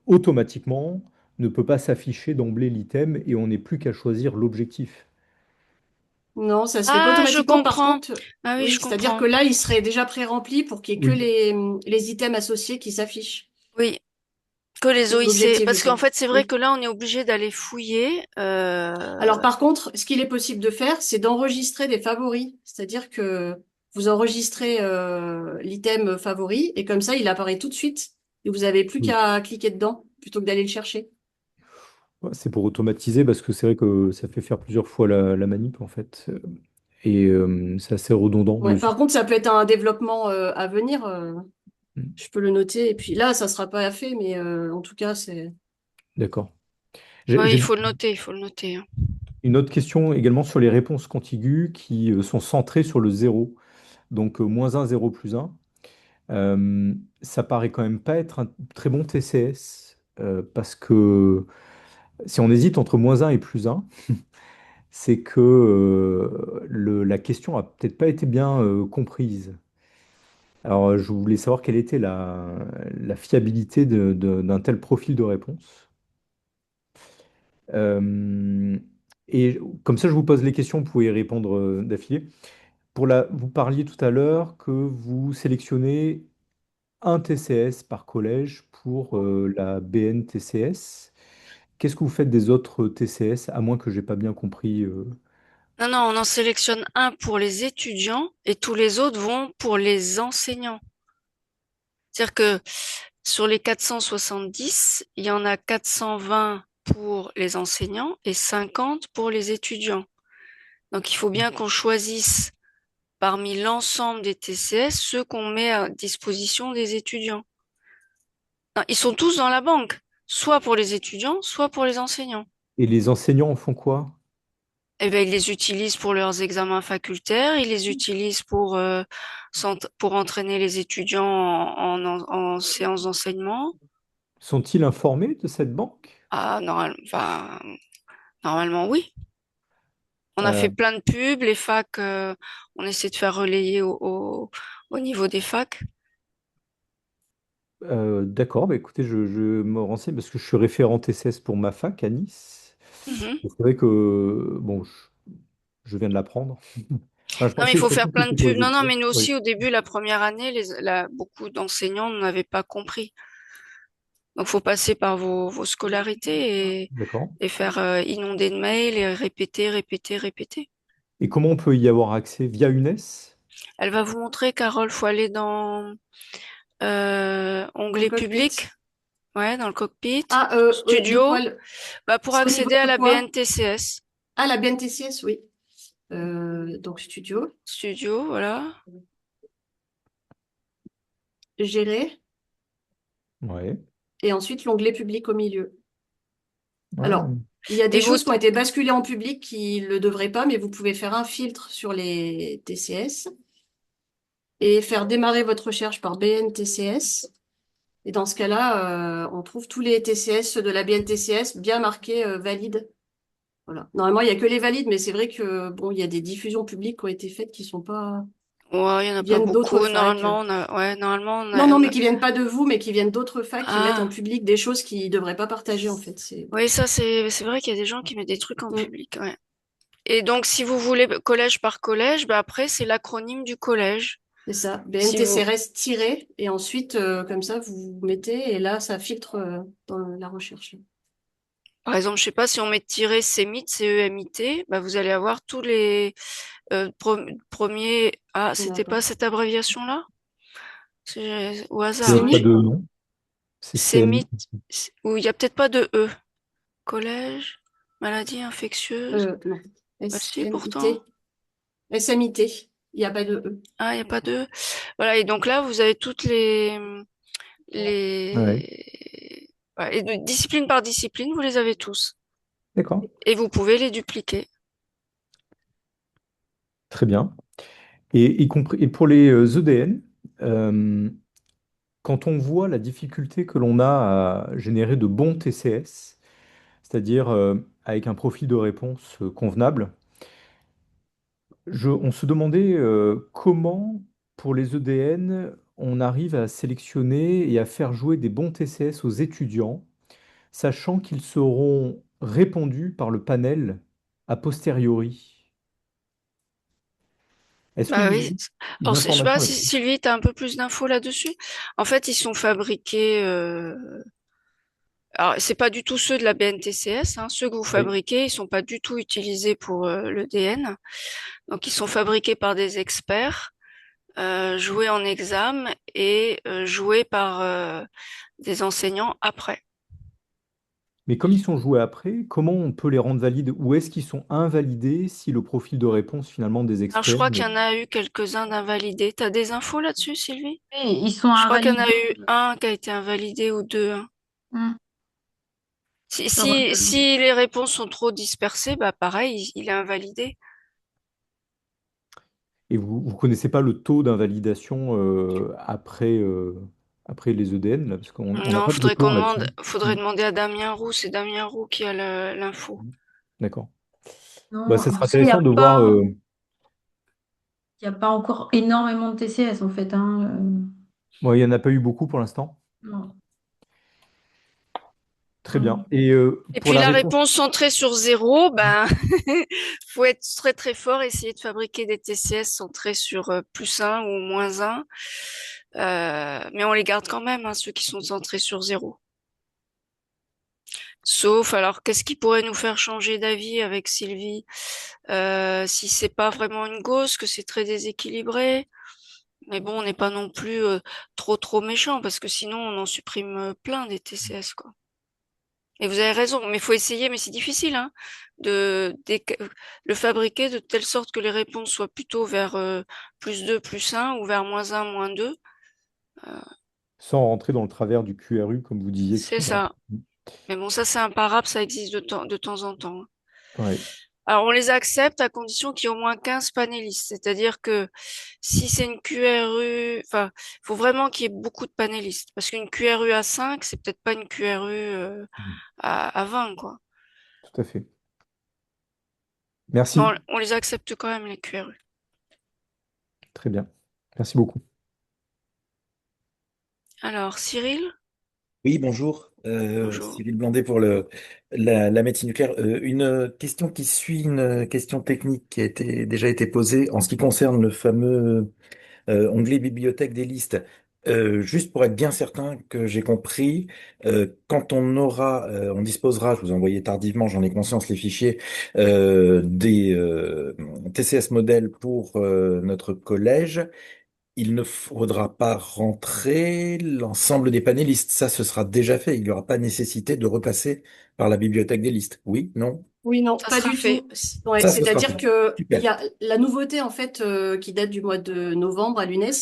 automatiquement ne peut pas s'afficher d'emblée l'item et on n'est plus qu'à choisir l'objectif? non, ça se fait pas Ah, je automatiquement. Par comprends. contre, Ah oui, je oui, c'est-à-dire que comprends. là, il serait déjà pré-rempli pour qu'il y ait que Oui, les items associés qui s'affichent. Oui, que les OIC. L'objectif, je Parce qu'en pense. fait, c'est vrai Oui. que là, on est obligé d'aller fouiller. Alors, par contre, ce qu'il est possible de faire, c'est d'enregistrer des favoris. C'est-à-dire que vous enregistrez l'item favori et comme ça, il apparaît tout de suite. Et vous avez plus oui. qu'à cliquer dedans plutôt que d'aller le chercher. Ouais, c'est pour automatiser parce que c'est vrai que ça fait faire plusieurs fois la manip en fait. Et c'est assez redondant. Ouais. Par contre, ça peut être un développement à venir. Mm. Je peux le noter. Et puis là, ça sera pas fait, mais en tout cas, c'est. D'accord. J'ai Oui, il j'ai faut le noter, il faut le noter, hein. une autre question également sur les réponses contiguës qui sont centrées sur le zéro. Donc -1, 0, +1. Ça paraît quand même pas être un très bon TCS parce que si on hésite entre -1 et +1, c'est que la question a peut-être pas été bien comprise. Alors, je voulais savoir quelle était la fiabilité d'un tel profil de réponse. Euh, et comme ça, je vous pose les questions, vous pouvez y répondre d'affilée. Vous parliez tout à l'heure que vous sélectionnez un TCS par collège pour la BNTCS. Qu'est-ce que vous faites des autres TCS, à moins que j'ai pas bien compris Non, non, on en sélectionne un pour les étudiants et tous les autres vont pour les enseignants. C'est-à-dire que Sur les 470, il y en a 420 pour les enseignants et 50 pour les étudiants. Donc, il faut bien qu'on choisisse parmi l'ensemble des TCS ceux qu'on met à disposition des étudiants. Non, ils sont tous dans la banque, soit pour les étudiants, soit pour les enseignants. Et les enseignants en font quoi? Eh ben, ils les utilisent pour leurs examens facultaires, ils les utilisent pour entraîner les étudiants en séance d'enseignement. Sont-ils informés de cette banque? Ah, normalement, oui. On a Euh, fait plein de pubs, les facs, on essaie de faire relayer au niveau des facs. d'accord, bah écoutez, je me renseigne parce que je suis référent TCS pour ma fac à Nice. Mhm. Et c'est vrai que, bon, je viens de l'apprendre. Enfin, je Non, mais il pensais faut surtout faire que plein de c'était pour pubs. les Non, non, étudiants. mais nous Oui, aussi, au début, la première année, beaucoup d'enseignants n'avaient pas compris. Donc, faut passer par vos scolarités d'accord. et faire inonder de mails et répéter, répéter, répéter. Et comment on peut y avoir accès? Via UNES? Elle va vous montrer, Carole, faut aller dans Dans le onglet cockpit. public, ouais, dans le cockpit, Ah, de quoi studio, bah, pour c'est au niveau accéder à de la quoi? BNTCS. Ah, la BNTCS, oui. Donc, studio, Studio, voilà. gérer, Ouais. et ensuite l'onglet public au milieu. Ah, Alors, il y a des Et vous, choses qui ont été basculées en public qui ne le devraient pas, mais vous pouvez faire un filtre sur les TCS et faire démarrer votre recherche par BNTCS. Et dans ce cas-là, on trouve tous les TCS de la BNTCS bien marqués valides. Voilà. Normalement, il y a que les valides, mais c'est vrai que bon, il y a des diffusions publiques qui ont été faites qui sont pas, ouais, il y en qui a pas viennent d'autres beaucoup. facs. Normalement, Non, non, mais qui viennent pas de vous, mais qui viennent d'autres facs qui mettent en ah, public des choses qu'ils devraient pas partager en fait. oui, ça, c'est vrai qu'il y a des gens qui mettent des trucs en Mm. public, ouais. Et donc, si vous voulez collège par collège, bah après, c'est l'acronyme du collège. C'est ça, Si vous, BNTCRS tiré, et ensuite, comme ça, vous mettez, et là, ça filtre dans la recherche. par exemple, je sais pas, si on met tiret CEMIT, CEMIT, bah vous allez avoir tous les premiers. Ah, On n'a c'était pas. pas cette abréviation-là? C'est au il n'y hasard, a hein. pas CEMI? de nom. C'est CM. CEMIT, ou il y a peut-être pas de E. Collège, maladie infectieuse. Non. Bah si, pourtant. SMIT. SMIT. Il n'y a pas de E. Ah, il y a pas de E. Voilà, et donc là, vous avez toutes Ouais, les, voilà, et discipline par discipline, vous les avez tous. d'accord. Et vous pouvez les dupliquer. Très bien. Et, et pour les EDN, euh, quand on voit la difficulté que l'on a à générer de bons TCS, c'est-à-dire avec un profil de réponse convenable, on se demandait comment, pour les EDN, on arrive à sélectionner et à faire jouer des bons TCS aux étudiants, sachant qu'ils seront répondus par le panel a posteriori. Est-ce que Bah vous oui. avez une Alors, je sais pas information si là-dessus? Sylvie, tu as un peu plus d'infos là-dessus. En fait, ils sont fabriqués. Alors, c'est pas du tout ceux de la BNTCS, hein. Ceux que vous Oui. fabriquez, ils sont pas du tout utilisés pour le DN. Donc, ils sont fabriqués par des experts, joués en examen et joués par des enseignants après. Mais comme ils sont joués après, comment on peut les rendre valides ou est-ce qu'ils sont invalidés si le profil de réponse finalement des Alors, je experts crois qu'il y en a eu quelques-uns d'invalidés. T'as des infos là-dessus, Sylvie? Oui, ils sont Je crois qu'il y en a invalidés. eu un qui a été invalidé ou deux, hein. Hmm. Sur, Si les réponses sont trop dispersées, bah pareil, il est invalidé. et vous ne connaissez pas le taux d'invalidation après les EDN là, parce qu'on n'a Non, pas de plan là-dessus. faudrait Mm. demander à Damien Roux. C'est Damien Roux qui a l'info. D'accord. Bah, non, ça alors sera ça, il n'y a intéressant de voir. pas, il y a pas encore énormément de TCS en fait, hein. Bon, il n'y en a pas eu beaucoup pour l'instant. Non. Très bien. Non. Et Et pour puis la la réponse. réponse centrée sur zéro, ben faut être très très fort, essayer de fabriquer des TCS centrés sur plus un ou moins un. Mais on les garde quand même, hein, ceux qui sont centrés sur zéro. Sauf, alors, qu'est-ce qui pourrait nous faire changer d'avis avec Sylvie? Si c'est pas vraiment une gauche, que c'est très déséquilibré. Mais bon, on n'est pas non plus trop méchant parce que sinon on en supprime plein des TCS, quoi. Et vous avez raison, mais il faut essayer, mais c'est difficile, hein, le fabriquer de telle sorte que les réponses soient plutôt vers +2, +1 ou vers -1, -2. Euh, Sans rentrer dans le travers du QRU, comme vous disiez tout c'est à l'heure. ça. Mais bon, ça c'est imparable, ça existe de temps en temps, hein. Ouais. Alors, on les accepte à condition qu'il y ait au moins 15 panélistes. C'est-à-dire que si c'est une QRU, enfin, il faut vraiment qu'il y ait beaucoup de panélistes. Parce qu'une QRU à 5, c'est peut-être pas une QRU à 20, quoi. Tout à fait. Non, Merci. on les accepte quand même, les QRU. Très bien. Merci beaucoup. Alors, Cyril, Oui, bonjour. bonjour. Cyril Blandet pour la médecine nucléaire. Une question qui suit une question technique qui a déjà été posée en ce qui concerne le fameux onglet bibliothèque des listes. Juste pour être bien certain que j'ai compris, quand on disposera, je vous ai envoyé tardivement, j'en ai conscience, les fichiers des TCS modèles pour notre collège. Il ne faudra pas rentrer l'ensemble des panélistes. Ça, ce sera déjà fait. Il n'y aura pas nécessité de repasser par la bibliothèque des listes. Oui, non? Oui, non, Ça pas sera du fait. tout. Ouais, Ça, ce sera c'est-à-dire fait. que il y Super. a la nouveauté en fait qui date du mois de novembre à l'UNES,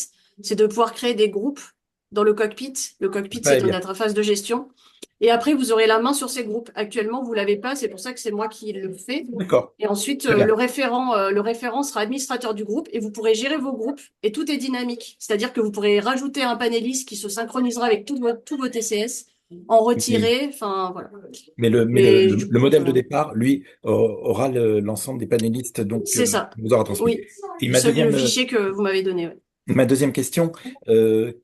c'est de pouvoir créer des groupes dans le cockpit. Le cockpit, Très c'est une bien. interface de gestion. Et après, vous aurez la main sur ces groupes. Actuellement, vous l'avez pas, c'est pour ça que c'est moi qui le fais. D'accord. Et ensuite, Très bien. le référent sera administrateur du groupe et vous pourrez gérer vos groupes et tout est dynamique. C'est-à-dire que vous pourrez rajouter un panéliste qui se synchronisera avec tous vos TCS, en Mais, retirer, enfin voilà. mais Mais du le coup, modèle de voilà. départ, lui, aura l'ensemble des panélistes donc C'est ça. vous aura transmis. Oui, Et le fichier que vous m'avez donné. Ouais. ma deuxième question,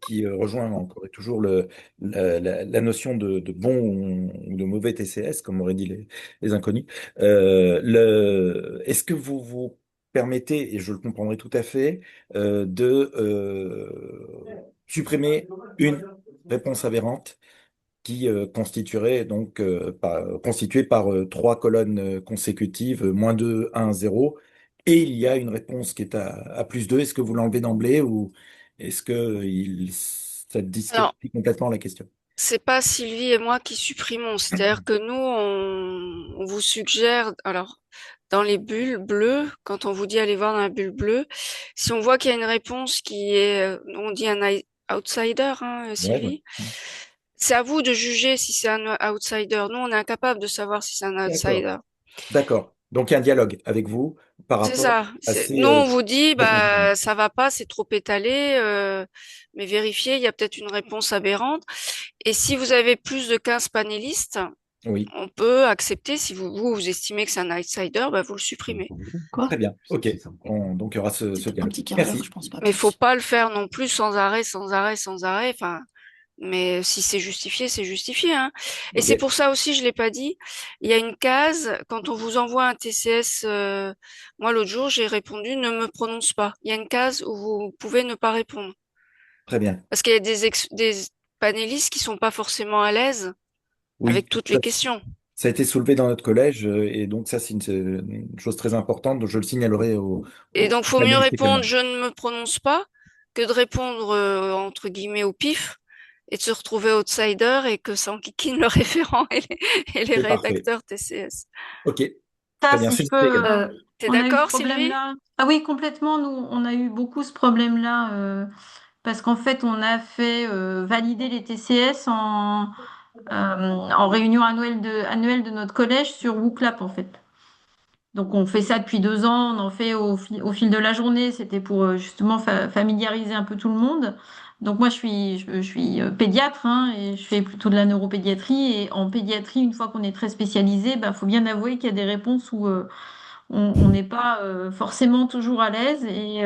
qui rejoint encore et toujours la notion de bon ou de mauvais TCS, comme auraient dit les inconnus. Est-ce que vous vous permettez, et je le comprendrai tout à fait, de supprimer une réponse aberrante qui constituerait donc constituée par trois colonnes consécutives, -2, 1, 0, et il y a une réponse qui est à +2. Est-ce que vous l'enlevez d'emblée ou est-ce que ça Alors, disqualifie complètement la question? c'est pas Sylvie et moi qui supprimons. C'est-à-dire que nous, on vous suggère, alors, dans les bulles bleues, quand on vous dit aller voir dans la bulle bleue, si on voit qu'il y a une réponse qui est, on dit un outsider, hein, Ouais, ouais. Sylvie, c'est à vous de juger si c'est un outsider. Nous, on est incapable de savoir si c'est un D'accord, outsider. d'accord. Donc il y a un dialogue avec vous par C'est rapport ça. à ces Nous, on vous dit, réponses. bah, ça va pas, c'est trop étalé, mais vérifiez, il y a peut-être une réponse aberrante. Et si vous avez plus de 15 panélistes, Oui, on peut accepter, si vous estimez que c'est un outsider, bah, vous le supprimez. très bien. OK. Donc il y aura ce Un dialogue. petit quart d'heure, Merci. je pense pas Mais il faut plus. pas le faire non plus sans arrêt, sans arrêt, sans arrêt. Enfin, mais si c'est justifié, c'est justifié, hein. Et c'est OK. pour ça aussi, je l'ai pas dit. Il y a une case quand on vous envoie un TCS. Moi, l'autre jour, j'ai répondu ne me prononce pas. Il y a une case où vous pouvez ne pas répondre Très bien. parce qu'il y a des panélistes qui sont pas forcément à l'aise Oui, avec toutes les questions. ça a été soulevé dans notre collège et donc ça, c'est une chose très importante. Donc je le signalerai Et aux donc, faut mieux panélistes répondre également. je ne me prononce pas que de répondre entre guillemets au pif et de se retrouver outsider et que ça enquiquine le référent et les C'est parfait. rédacteurs TCS. OK, Ça, très bien. si je C'est noté peux, également. T'es on a eu ce d'accord, Sylvie? problème-là. Ah oui, complètement. Nous, on a eu beaucoup ce problème-là parce qu'en fait, on a fait valider les TCS en réunion annuelle de notre collège sur WooClap, en fait. Donc, on fait ça depuis 2 ans. On en fait au fil de la journée. C'était pour justement familiariser un peu tout le monde. Donc, moi, je suis pédiatre hein, et je fais plutôt de la neuropédiatrie. Et en pédiatrie, une fois qu'on est très spécialisé, bah, faut bien avouer qu'il y a des réponses où on n'est pas forcément toujours à l'aise. Et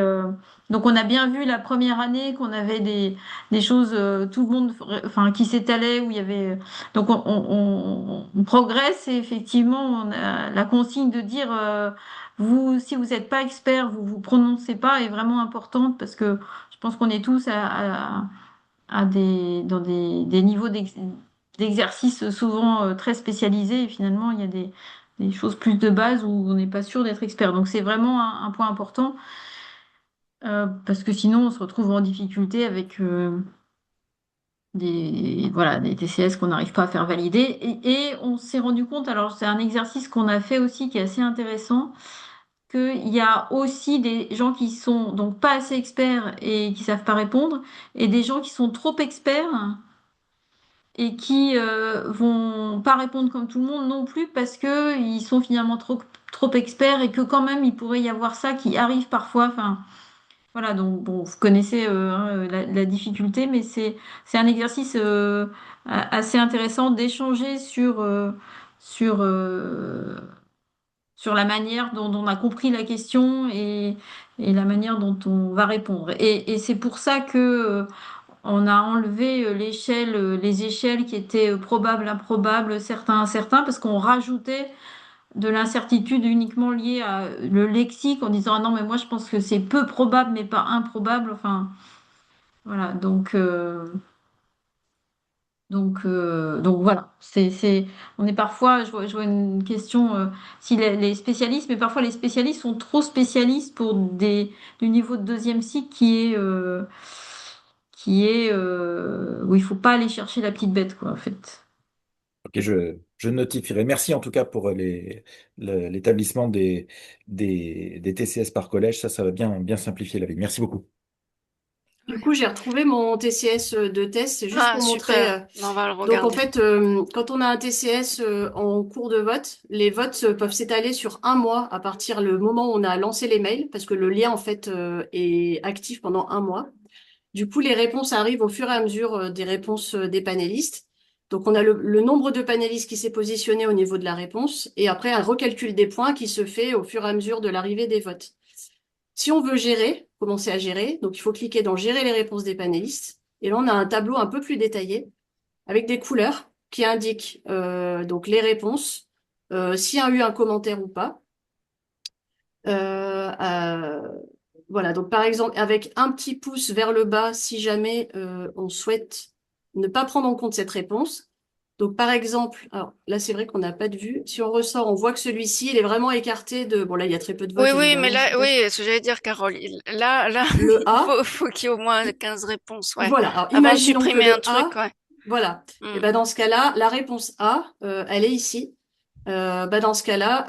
donc, on a bien vu la première année qu'on avait des choses, tout le monde, enfin, qui s'étalaient, où il y avait. Donc, on progresse et effectivement, on a la consigne de dire, vous, si vous n'êtes pas expert, vous vous prononcez pas est vraiment importante parce que je pense qu'on est tous dans des niveaux d'exercice souvent très spécialisés et finalement il y a des choses plus de base où on n'est pas sûr d'être expert. Donc c'est vraiment un point important. parce que sinon on se retrouve en difficulté avec voilà, des TCS qu'on n'arrive pas à faire valider. Et on s'est rendu compte, alors c'est un exercice qu'on a fait aussi qui est assez intéressant, qu'il y a aussi des gens qui sont donc pas assez experts et qui savent pas répondre, et des gens qui sont trop experts et qui vont pas répondre comme tout le monde non plus parce que ils sont finalement trop experts et que quand même il pourrait y avoir ça qui arrive parfois. Enfin, voilà, donc bon, vous connaissez hein, la difficulté, mais c'est un exercice assez intéressant d'échanger sur sur la manière dont on a compris la question et la manière dont on va répondre. Et c'est pour ça que on a enlevé les échelles qui étaient probables, improbables, certains, incertains, parce qu'on rajoutait de l'incertitude uniquement liée à le lexique en disant ah non mais moi je pense que c'est peu probable mais pas improbable. Enfin voilà donc voilà on est parfois je vois une question si les spécialistes mais parfois les spécialistes sont trop spécialistes pour du niveau de deuxième cycle qui est où il faut pas aller chercher la petite bête quoi en fait. Ok, je notifierai. Merci en tout cas pour l'établissement des TCS par collège. Ça va bien simplifier la vie. Merci beaucoup. Du coup, j'ai retrouvé mon TCS de test. C'est juste Ah, pour montrer. super. On va le Donc, en regarder. fait, quand on a un TCS en cours de vote, les votes peuvent s'étaler sur un mois à partir le moment où on a lancé les mails, parce que le lien, en fait, est actif pendant un mois. Du coup, les réponses arrivent au fur et à mesure des réponses des panélistes. Donc, on a le nombre de panélistes qui s'est positionné au niveau de la réponse, et après, un recalcul des points qui se fait au fur et à mesure de l'arrivée des votes. Si on veut gérer, commencer à gérer, donc il faut cliquer dans Gérer les réponses des panélistes. Et là, on a un tableau un peu plus détaillé avec des couleurs qui indiquent donc les réponses, s'il y a eu un commentaire ou pas. Euh, euh, voilà, donc par exemple, avec un petit pouce vers le bas, si jamais on souhaite ne pas prendre en compte cette réponse. Donc par exemple, alors là c'est vrai qu'on n'a pas de vue. Si on ressort, on voit que celui-ci, il est vraiment écarté de. Bon là, il y a très peu de Oui, votes oui, mais évidemment. là, oui, ce que j'allais dire, Carole, là, Le il A. faut qu'il y ait au moins 15 réponses, ouais. Voilà, alors Avant de imaginons que supprimer un le truc, A, ouais. voilà. Et Hmm. ben dans ce cas-là, la réponse A, elle est ici. Ben dans ce cas-là,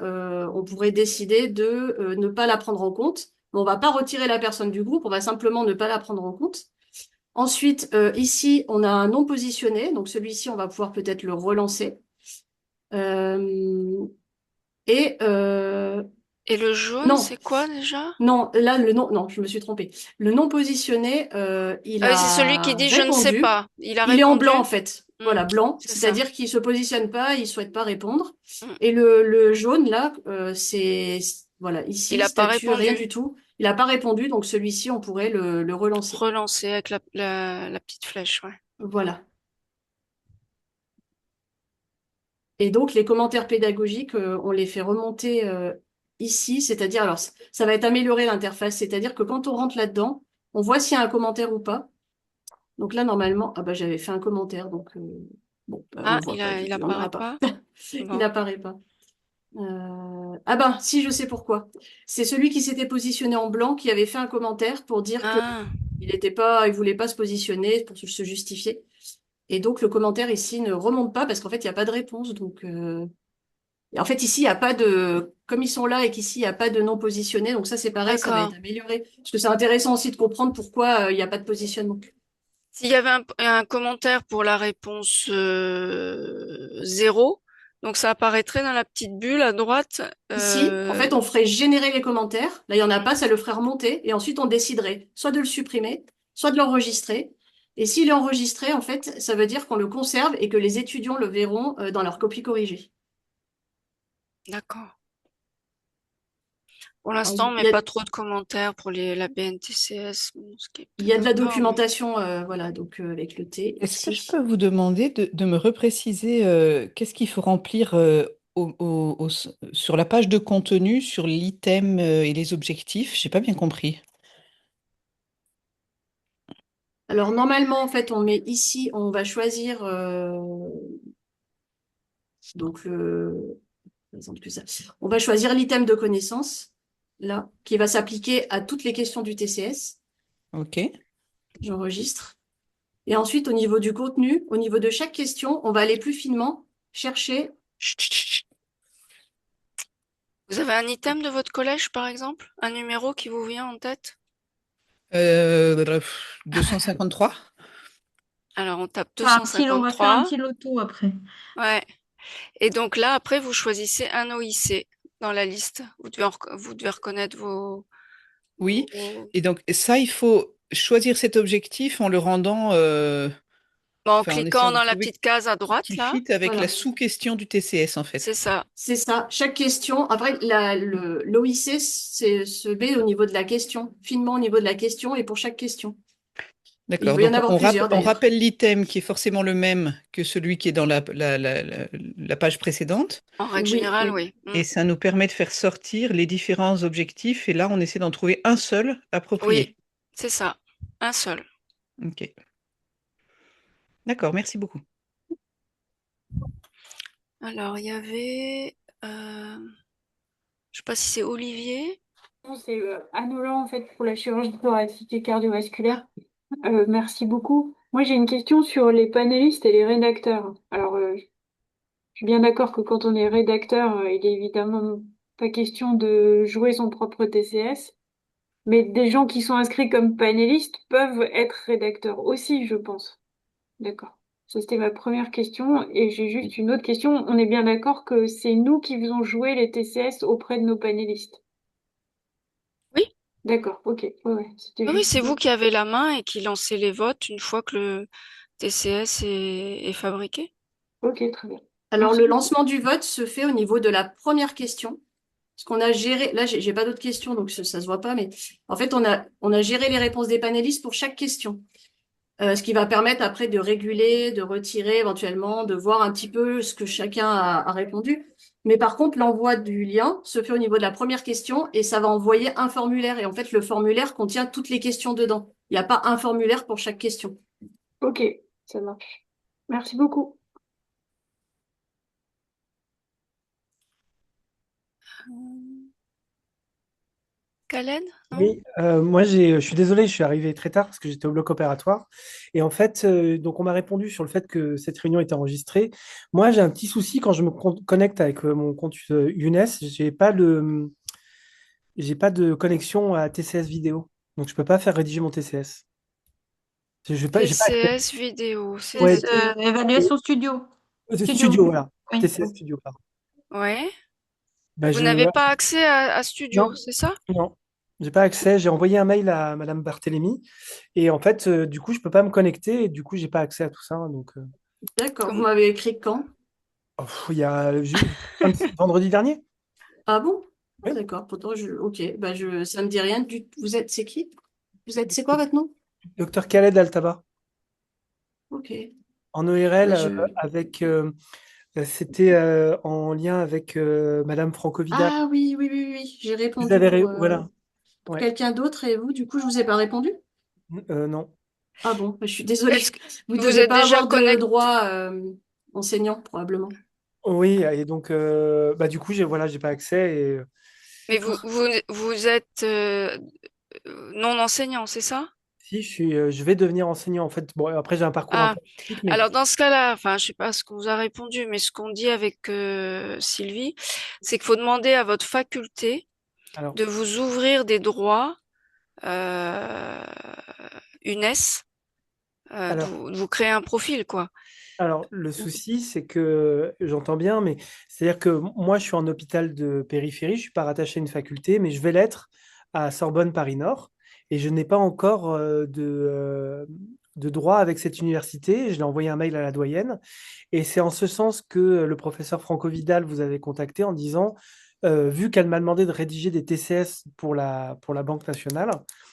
on pourrait décider de ne pas la prendre en compte. Mais on va pas retirer la personne du groupe, on va simplement ne pas la prendre en compte. Ensuite, ici, on a un non positionné, donc celui-ci, on va pouvoir peut-être le relancer. Euh, et Et le jaune, non, c'est quoi déjà? non, là le non, non, je me suis trompée. Le non positionné, il Ah oui, c'est celui qui a dit je ne sais répondu. pas. Il a Il est en répondu? blanc en fait. Hmm, Voilà, blanc, c'est ça. c'est-à-dire qu'il se positionne pas, il souhaite pas répondre. Hmm. Et le jaune là, c'est voilà, Il ici a pas statut rien répondu. du tout. Il n'a pas répondu, donc celui-ci on pourrait le relancer. Relancer avec la petite flèche, ouais. Voilà. Et donc les commentaires pédagogiques, on les fait remonter ici, c'est-à-dire alors ça va être amélioré l'interface, c'est-à-dire que quand on rentre là-dedans, on voit s'il y a un commentaire ou pas. Donc là normalement, ah bah j'avais fait un commentaire, donc bon, on le Ah, voit pas, il effectivement, il n'y en apparaît aura pas. pas? Il Bon. n'apparaît pas. Ah ben, si, je sais pourquoi. C'est celui qui s'était positionné en blanc qui avait fait un commentaire pour dire que Ah, il voulait pas se positionner pour se justifier. Et donc le commentaire ici ne remonte pas parce qu'en fait il n'y a pas de réponse. Donc et en fait ici il n'y a pas de, comme ils sont là et qu'ici il n'y a pas de non positionné. Donc ça c'est pareil, ça va être d'accord. amélioré parce que c'est intéressant aussi de comprendre pourquoi il n'y a pas de positionnement. S'il y avait un commentaire pour la réponse 0, donc ça apparaîtrait dans la petite bulle à droite. Ici, en fait, on ferait générer les commentaires. Là, il n'y en a pas, ça le ferait remonter. Et ensuite, on déciderait soit de le supprimer, soit de l'enregistrer. Et s'il est enregistré, en fait, ça veut dire qu'on le conserve et que les étudiants le verront dans leur copie corrigée. D'accord. Pour Alors, l'instant, on il met y a, pas trop de commentaires pour la BNTCS, bon, ce qui est il y a peut-être de à la tort, mais documentation, voilà, donc avec le T Est-ce que je ici. peux vous demander de me repréciser qu'est-ce qu'il faut remplir sur la page de contenu, sur l'item et les objectifs? J'ai pas bien compris. Alors, normalement, en fait, on met ici, on va choisir donc par exemple, que ça. On va choisir l'item de connaissance. là, qui va s'appliquer à toutes les questions du TCS. Ok. J'enregistre. Et ensuite, au niveau du contenu, au niveau de chaque question, on va aller plus finement chercher. Chut, chut, chut. Vous avez un item de votre collège, par exemple? Un numéro qui vous vient en tête? 253. Alors, on tape On va faire un 253. petit loto après. Ouais. Et donc là, après, vous choisissez un OIC dans la liste. Vous devez reconnaître Oui. vos- Et donc, ça, il faut choisir cet objectif en le rendant, Bon, en en essayant cliquant de dans la trouver petite case à droite, qu'il là. fit avec la Voilà. sous-question du TCS, en C'est fait. ça. C'est ça. Chaque question. Après, l'OIC se met au niveau de la question, finement au niveau de la question et pour chaque question. Il D'accord. peut y en Donc, avoir plusieurs on d'ailleurs. rappelle l'item qui est forcément le même que celui qui est dans la page précédente. En règle Oui, générale, oui. oui. Et ça nous permet de faire sortir les différents objectifs. Et là, on essaie d'en trouver un seul approprié. Oui, c'est ça. Un seul. Ok. D'accord, merci beaucoup. Alors, il y avait, je sais pas si c'est Olivier. Non, c'est Anola en fait pour la chirurgie thoracique et cardiovasculaire. Merci beaucoup. Moi j'ai une question sur les panélistes et les rédacteurs. Alors je suis bien d'accord que quand on est rédacteur, il est évidemment pas question de jouer son propre TCS, mais des gens qui sont inscrits comme panélistes peuvent être rédacteurs aussi, je pense. D'accord. Ça c'était ma première question et j'ai juste une autre question. On est bien d'accord que c'est nous qui faisons jouer les TCS auprès de nos panélistes. Oui, D'accord, ok. Ouais, ouais, c'était oui, juste c'est une vous autre. qui avez la main et qui lancez les votes une fois que le TCS est fabriqué. Ok, très bien. Alors, Merci le beaucoup. lancement du vote se fait au niveau de la première question. Parce qu'on a géré, là, j'ai pas d'autres questions, donc ça se voit pas, mais en fait, on a géré les réponses des panélistes pour chaque question. Ce qui va permettre après de réguler, de retirer éventuellement, de voir un petit peu ce que chacun a répondu. Mais par contre, l'envoi du lien se fait au niveau de la première question et ça va envoyer un formulaire. Et en fait, le formulaire contient toutes les questions dedans. Il n'y a pas un formulaire pour chaque question. Ok, ça marche. Merci beaucoup. Khaled, non? Oui, moi je suis désolé, je suis arrivé très tard parce que j'étais au bloc opératoire. Et en fait, donc on m'a répondu sur le fait que cette réunion était enregistrée. Moi, j'ai un petit souci quand je me connecte avec mon compte Younes, j'ai pas de connexion à TCS vidéo. Donc je peux pas faire rédiger mon TCS. J'ai pas accès. TCS vidéo, Ouais, c'est-à-dire. Évaluation studio. Studio, voilà. Oui. TCS Studio, pardon. Ouais. Bah, Vous n'avez pas accès à non, Studio, c'est ça? non, j'ai pas accès. J'ai envoyé un mail à Madame Barthélémy et en fait, du coup, je peux pas me connecter et du coup, j'ai pas accès à tout ça. Donc, D'accord. Vous Comment? m'avez écrit quand? il y a vendredi dernier. Ah bon? Ah, Oui. d'accord. Pourtant, ok. Bah, ça me dit rien du. C'est qui? C'est quoi votre nom? Docteur Khaled Altaba Ok. en ORL Bah, je. avec. C'était en lien avec Madame Franco Vidal. Ah oui, oui, oui, oui. J'ai Vous répondu avez voilà. pour Ouais. quelqu'un d'autre et vous, du coup, je vous ai pas répondu? Non. Ah bon, bah, je suis désolée. Est-ce que Vous vous devez êtes pas déjà avoir de connecté? droit enseignant, probablement. Oui, et donc, bah, du coup, j'ai pas accès. Et, Mais D'accord. vous êtes non enseignant, c'est ça? si, je vais devenir enseignant. En fait, bon, après, j'ai un parcours un Ah, peu atypique, mais alors dans ce cas-là, enfin, je sais pas ce qu'on vous a répondu, mais ce qu'on dit avec Sylvie, c'est qu'il faut demander à votre faculté alors. de vous ouvrir des droits euh, UNES, Alors, de vous créer un profil, quoi. Alors, le souci, c'est que j'entends bien, mais c'est-à-dire que moi, je suis en hôpital de périphérie, je ne suis pas rattaché à une faculté, mais je vais l'être à Sorbonne Paris-Nord, et je n'ai pas encore de droit avec cette université. Je l'ai envoyé un mail à la doyenne, et c'est en ce sens que le professeur Franco Vidal vous avait contacté en disant, vu qu'elle m'a demandé de rédiger des TCS pour la Banque nationale,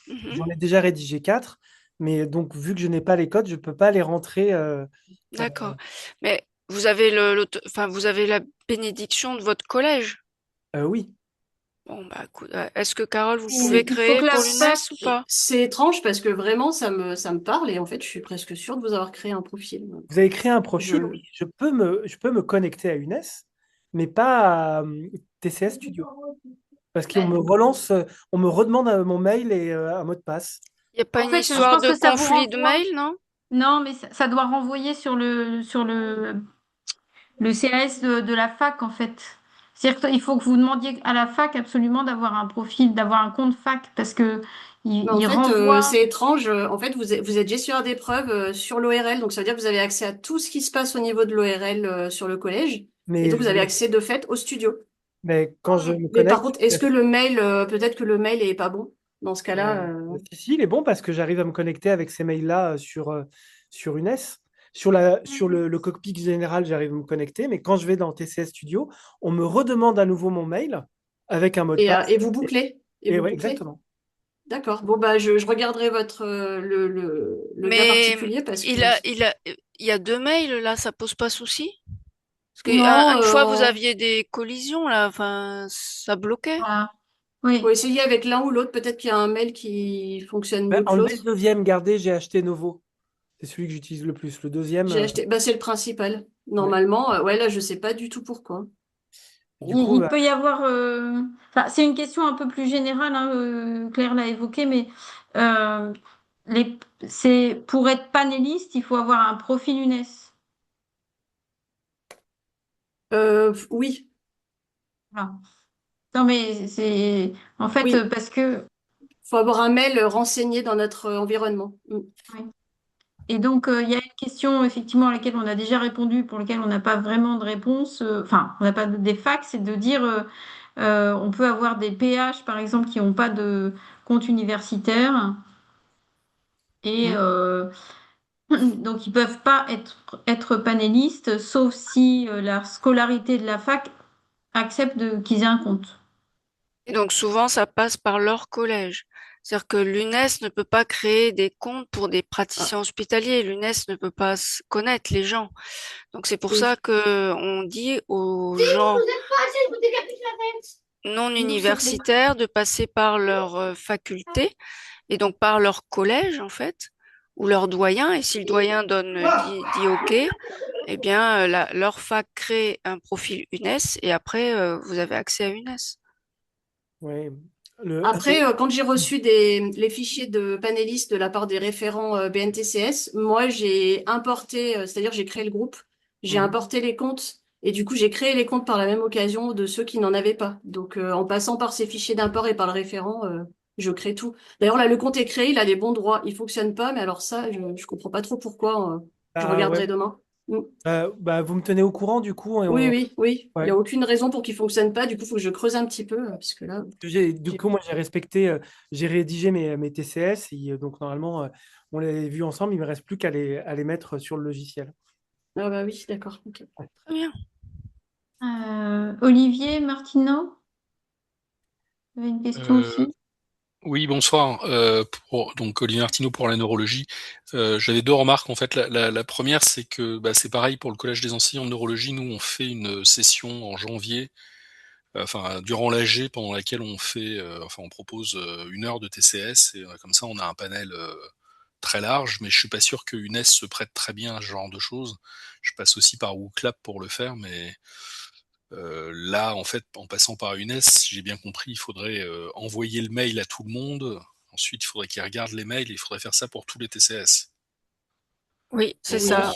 Mhm. j'en ai déjà rédigé 4, mais donc vu que je n'ai pas les codes, je ne peux pas les rentrer. Euh, D'accord. Mais vous avez enfin, vous avez la bénédiction de votre collège. oui. Bon, bah, écoute, est-ce que Carole, vous pouvez Il faut créer que la pour fac. l'UNES ou pas? C'est étrange parce que vraiment, ça me parle et en fait, je suis presque sûre de vous avoir créé un profil. Vous avez créé un profil, Je, oui. Je peux me connecter à Younes, mais pas à TCS Studio. Parce qu'on me relance, on me redemande mon mail et un mot de passe. Il n'y a pas En une fait, je histoire pense de que ça vous conflit de renvoie. mail, non? Non, mais ça doit renvoyer sur le CAS de la fac, en fait. C'est-à-dire qu'il faut que vous demandiez à la fac absolument d'avoir un profil, d'avoir un compte fac, parce que Mais en il fait, renvoie. c'est étrange. En fait, vous êtes gestionnaire d'épreuves sur l'ORL, donc ça veut dire que vous avez accès à tout ce qui se passe au niveau de l'ORL sur le collège, et Mais, donc vous avez accès de fait au studio. mais quand je me Mais par connecte, contre, est-ce que le mail, peut-être que le mail est pas bon? Dans ce cas-là, si, il est bon parce que j'arrive à me connecter avec ces mails-là sur UNES. Sur le cockpit général, j'arrive à me connecter, mais quand je vais dans TCS Studio, on me redemande à nouveau mon mail avec un mot de passe. et vous bouclez, et Et vous ouais, bouclez. exactement. D'accord. Bon bah je regarderai votre le cas Mais particulier parce que il y a deux mails là, ça pose pas souci? Parce que non, une fois vous aviez des collisions là, enfin ça bloquait. Voilà. faut Oui. essayer avec l'un ou l'autre. Peut-être qu'il y a un mail qui fonctionne Ben, mieux que enlevez le l'autre. deuxième, gardez, j'ai acheté Novo. C'est celui que j'utilise le plus. Le deuxième, J'ai acheté. Bah c'est le principal. ouais. Normalement, ouais là je sais pas du tout pourquoi. Du coup, Il peut y avoir. Enfin, c'est une question un peu plus générale, hein, Claire l'a évoqué, mais euh, pour être panéliste, il faut avoir un profil UNES. Oui, Voilà. Non, mais c'est en fait oui. parce que. Faut avoir un mail renseigné dans notre environnement. Mm. Oui. Et donc, il y a une question, effectivement, à laquelle on a déjà répondu, pour laquelle on n'a pas vraiment de réponse. Enfin, on n'a pas des facts, c'est de dire, on peut avoir des PH, par exemple, qui n'ont pas de compte universitaire. Et Mm. donc, ils peuvent pas être panélistes, sauf si la scolarité de la fac accepte qu'ils aient un compte. Et donc souvent ça passe par leur collège. C'est-à-dire que l'UNES ne peut pas créer des comptes pour des Ah, praticiens hospitaliers. L'UNES ne peut pas connaître les gens. Donc c'est pour ça oui. que on dit aux gens non Oui, s'il te plaît. universitaires de passer par leur faculté et donc par leur collège en fait ou leur doyen. Et si le doyen dit OK, eh bien leur fac crée un profil UNES et après vous avez accès à UNES. ouais. Le, Après, quand j'ai reçu les fichiers de panélistes de la part des référents BNTCS, moi j'ai importé, c'est-à-dire j'ai créé le groupe, j'ai Mhm. importé les comptes et du coup j'ai créé les comptes par la même occasion de ceux qui n'en avaient pas. Donc en passant par ces fichiers d'import et par le référent, je crée tout. D'ailleurs là, le compte est créé, il a les bons droits, il fonctionne pas, mais alors ça, je comprends pas trop pourquoi. Je Ah ouais. regarderai demain. Mm. Bah, vous me tenez au courant du coup et Oui, oui, oui. Il n'y ouais. a aucune raison pour qu'il fonctionne pas. Du coup, il faut que je creuse un petit peu, parce que là, Du j'ai... coup, moi, j'ai respecté, j'ai rédigé mes TCS. Et, donc, normalement, on les vu ensemble. Il me reste plus qu'à les mettre sur le logiciel. Ah bah oui, d'accord. Ok. Très bien. Olivier Martineau, vous avez une question Euh, aussi? oui, bonsoir. Donc Olivier Martineau pour la neurologie. J'avais deux remarques en fait. La première, c'est que bah, c'est pareil pour le Collège des enseignants de neurologie. Nous, on fait une session en janvier, enfin durant l'AG, pendant laquelle on propose 1 heure de TCS et comme ça, on a un panel très large. Mais je suis pas sûr que UNES se prête très bien à ce genre de choses. Je passe aussi par WooClap pour le faire, mais là, en fait, en passant par UNES, si j'ai bien compris, il faudrait envoyer le mail à tout le monde. Ensuite, il faudrait qu'ils regardent les mails et il faudrait faire ça pour tous les TCS. Oui, c'est Donc ça.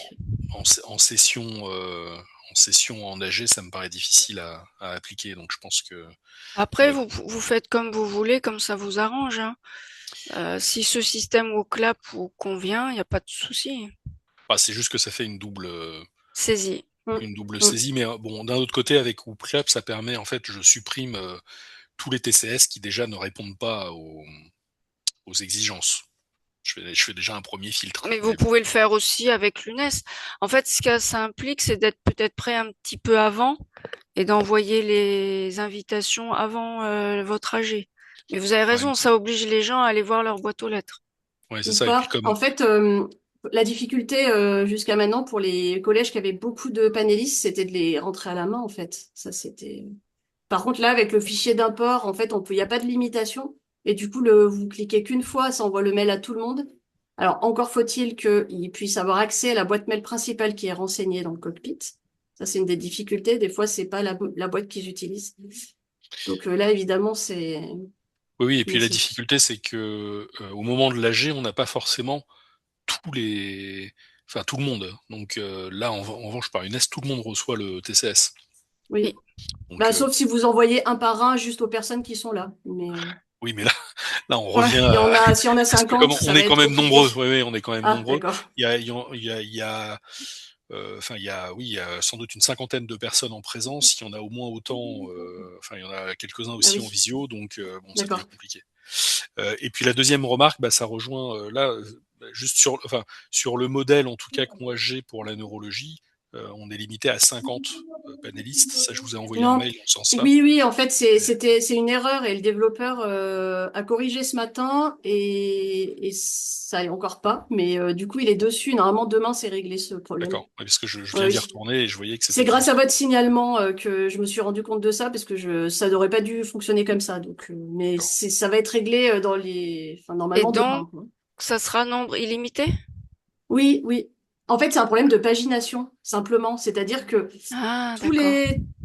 en session en session en AG, ça me paraît difficile à appliquer. Donc je pense que Après, faudrait. vous faites comme vous voulez, comme ça vous arrange, hein. Si ce système au clap vous convient, il n'y a pas de souci. Bah, c'est juste que ça fait Saisie. Mm. une double Mm. saisie, mais bon, d'un autre côté, avec WhoopClap, ça permet en fait, je supprime tous les TCS qui déjà ne répondent pas aux exigences. Je fais déjà un premier filtre. Mais vous Mais pouvez le faire aussi avec l'UNES. En fait, ce que ça implique, c'est d'être peut-être prêt un petit peu avant et d'envoyer les invitations avant votre AG. Mais vous avez ouais, raison, ça oblige les gens à aller voir leur boîte aux lettres. ouais, c'est Ou ça. Et puis pas. comme En fait, la difficulté jusqu'à maintenant pour les collèges qui avaient beaucoup de panélistes, c'était de les rentrer à la main, en fait. Ça, c'était. Par contre, là, avec le fichier d'import, en fait, il n'y a pas de limitation. Et du coup, vous cliquez qu'une fois, ça envoie le mail à tout le monde. Alors, encore faut-il qu'ils puissent avoir accès à la boîte mail principale qui est renseignée dans le cockpit. Ça, c'est une des difficultés. Des fois, c'est pas la boîte qu'ils utilisent. Donc là, évidemment, c'est... Oui, et puis Mais la c'est... difficulté, c'est que au moment de l'AG, on n'a pas forcément tous les, enfin tout le monde. Donc là, en revanche, par UNES, tout le monde reçoit le TCS. Oui. Oui. Donc Bah, sauf si vous envoyez un par un juste aux personnes qui sont là. Mais oui, mais là, là, on ouais, revient il y en à a, si on a parce que 50, comme ça on va est quand être même compliqué. nombreux, oui, oui, on est quand même Ah, nombreux. d'accord. Enfin, oui, il y a sans doute une cinquantaine de personnes en présence. Il y en a au moins autant, enfin, il y en a quelques-uns Ah aussi en oui, visio, donc bon, ça devient d'accord. compliqué. Et puis la deuxième remarque, bah, ça rejoint là, juste sur, enfin, sur le modèle en tout cas que moi j'ai pour la neurologie, on est limité à 50 panélistes. Ça, je vous ai envoyé un Non, mail en ce sens-là. oui, oui, en fait, Mais- c'est une erreur et le développeur a corrigé ce matin et ça est encore pas. Mais du coup, il est dessus. Normalement, demain, c'est réglé ce problème. D'accord, ouais, parce que je Ouais, viens d'y oui. retourner et je voyais que C'est c'était grâce toujours à ça. votre signalement que je me suis rendu compte de ça parce que ça n'aurait pas dû fonctionner comme ça. Donc, mais D'accord. ça va être réglé dans enfin, Et normalement donc, demain, quoi. ça sera nombre illimité? Oui, oui. En fait, c'est un problème de pagination, simplement. C'est-à-dire que Ah, d'accord.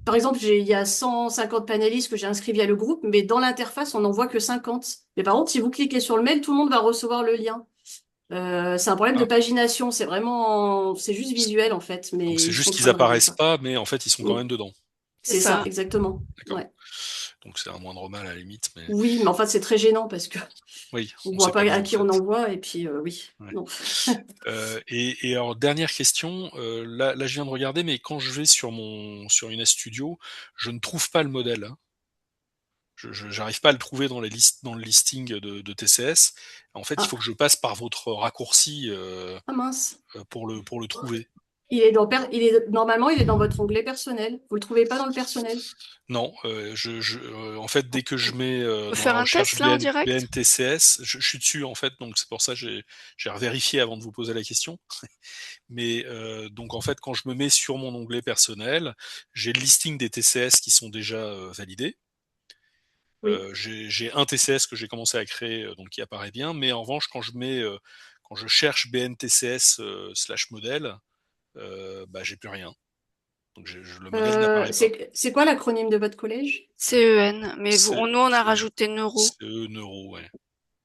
par exemple, il y a 150 panélistes que j'ai inscrits via le groupe, mais dans l'interface, on n'en voit que 50. Mais par contre, si vous cliquez sur le mail, tout le monde va recevoir le lien. C'est un problème de Ah. pagination. C'est juste visuel, en fait, Donc mais c'est ils sont en juste qu'ils train de régler apparaissent ça. pas, mais en fait ils sont quand Mm. même dedans. C'est C'est ça, ça. exactement. D'accord. Ouais. Donc c'est un moindre mal à la limite, mais Oui, mais en fait, c'est très gênant parce que oui, on on voit sait pas pas bien à en qui on fait. envoie, et puis oui, Ouais. non. Et alors dernière question, là je viens de regarder, mais quand je vais sur une Studio, je ne trouve pas le modèle, hein. J'arrive pas à le trouver dans les listes, dans le listing de TCS. En fait, il Ah, faut que je passe par votre raccourci ah mince. pour le trouver. Normalement, il est dans votre onglet personnel. Vous le trouvez pas dans le personnel? Non, en fait, dès que je mets On peut dans la faire un recherche test là en direct? BNTCS, je suis dessus en fait, donc c'est pour ça que j'ai revérifié avant de vous poser la question. Mais donc en fait, quand je me mets sur mon onglet personnel, j'ai le listing des TCS qui sont déjà validés. Oui. J'ai un TCS que j'ai commencé à créer, donc qui apparaît bien, mais en revanche, quand je cherche BNTCS slash modèle, bah j'ai plus rien. Donc le modèle n'apparaît pas. C'est quoi l'acronyme de votre collège? CEN. Mais vous, C'est nous, on a c'est- rajouté neuro. c'est neuro, ouais.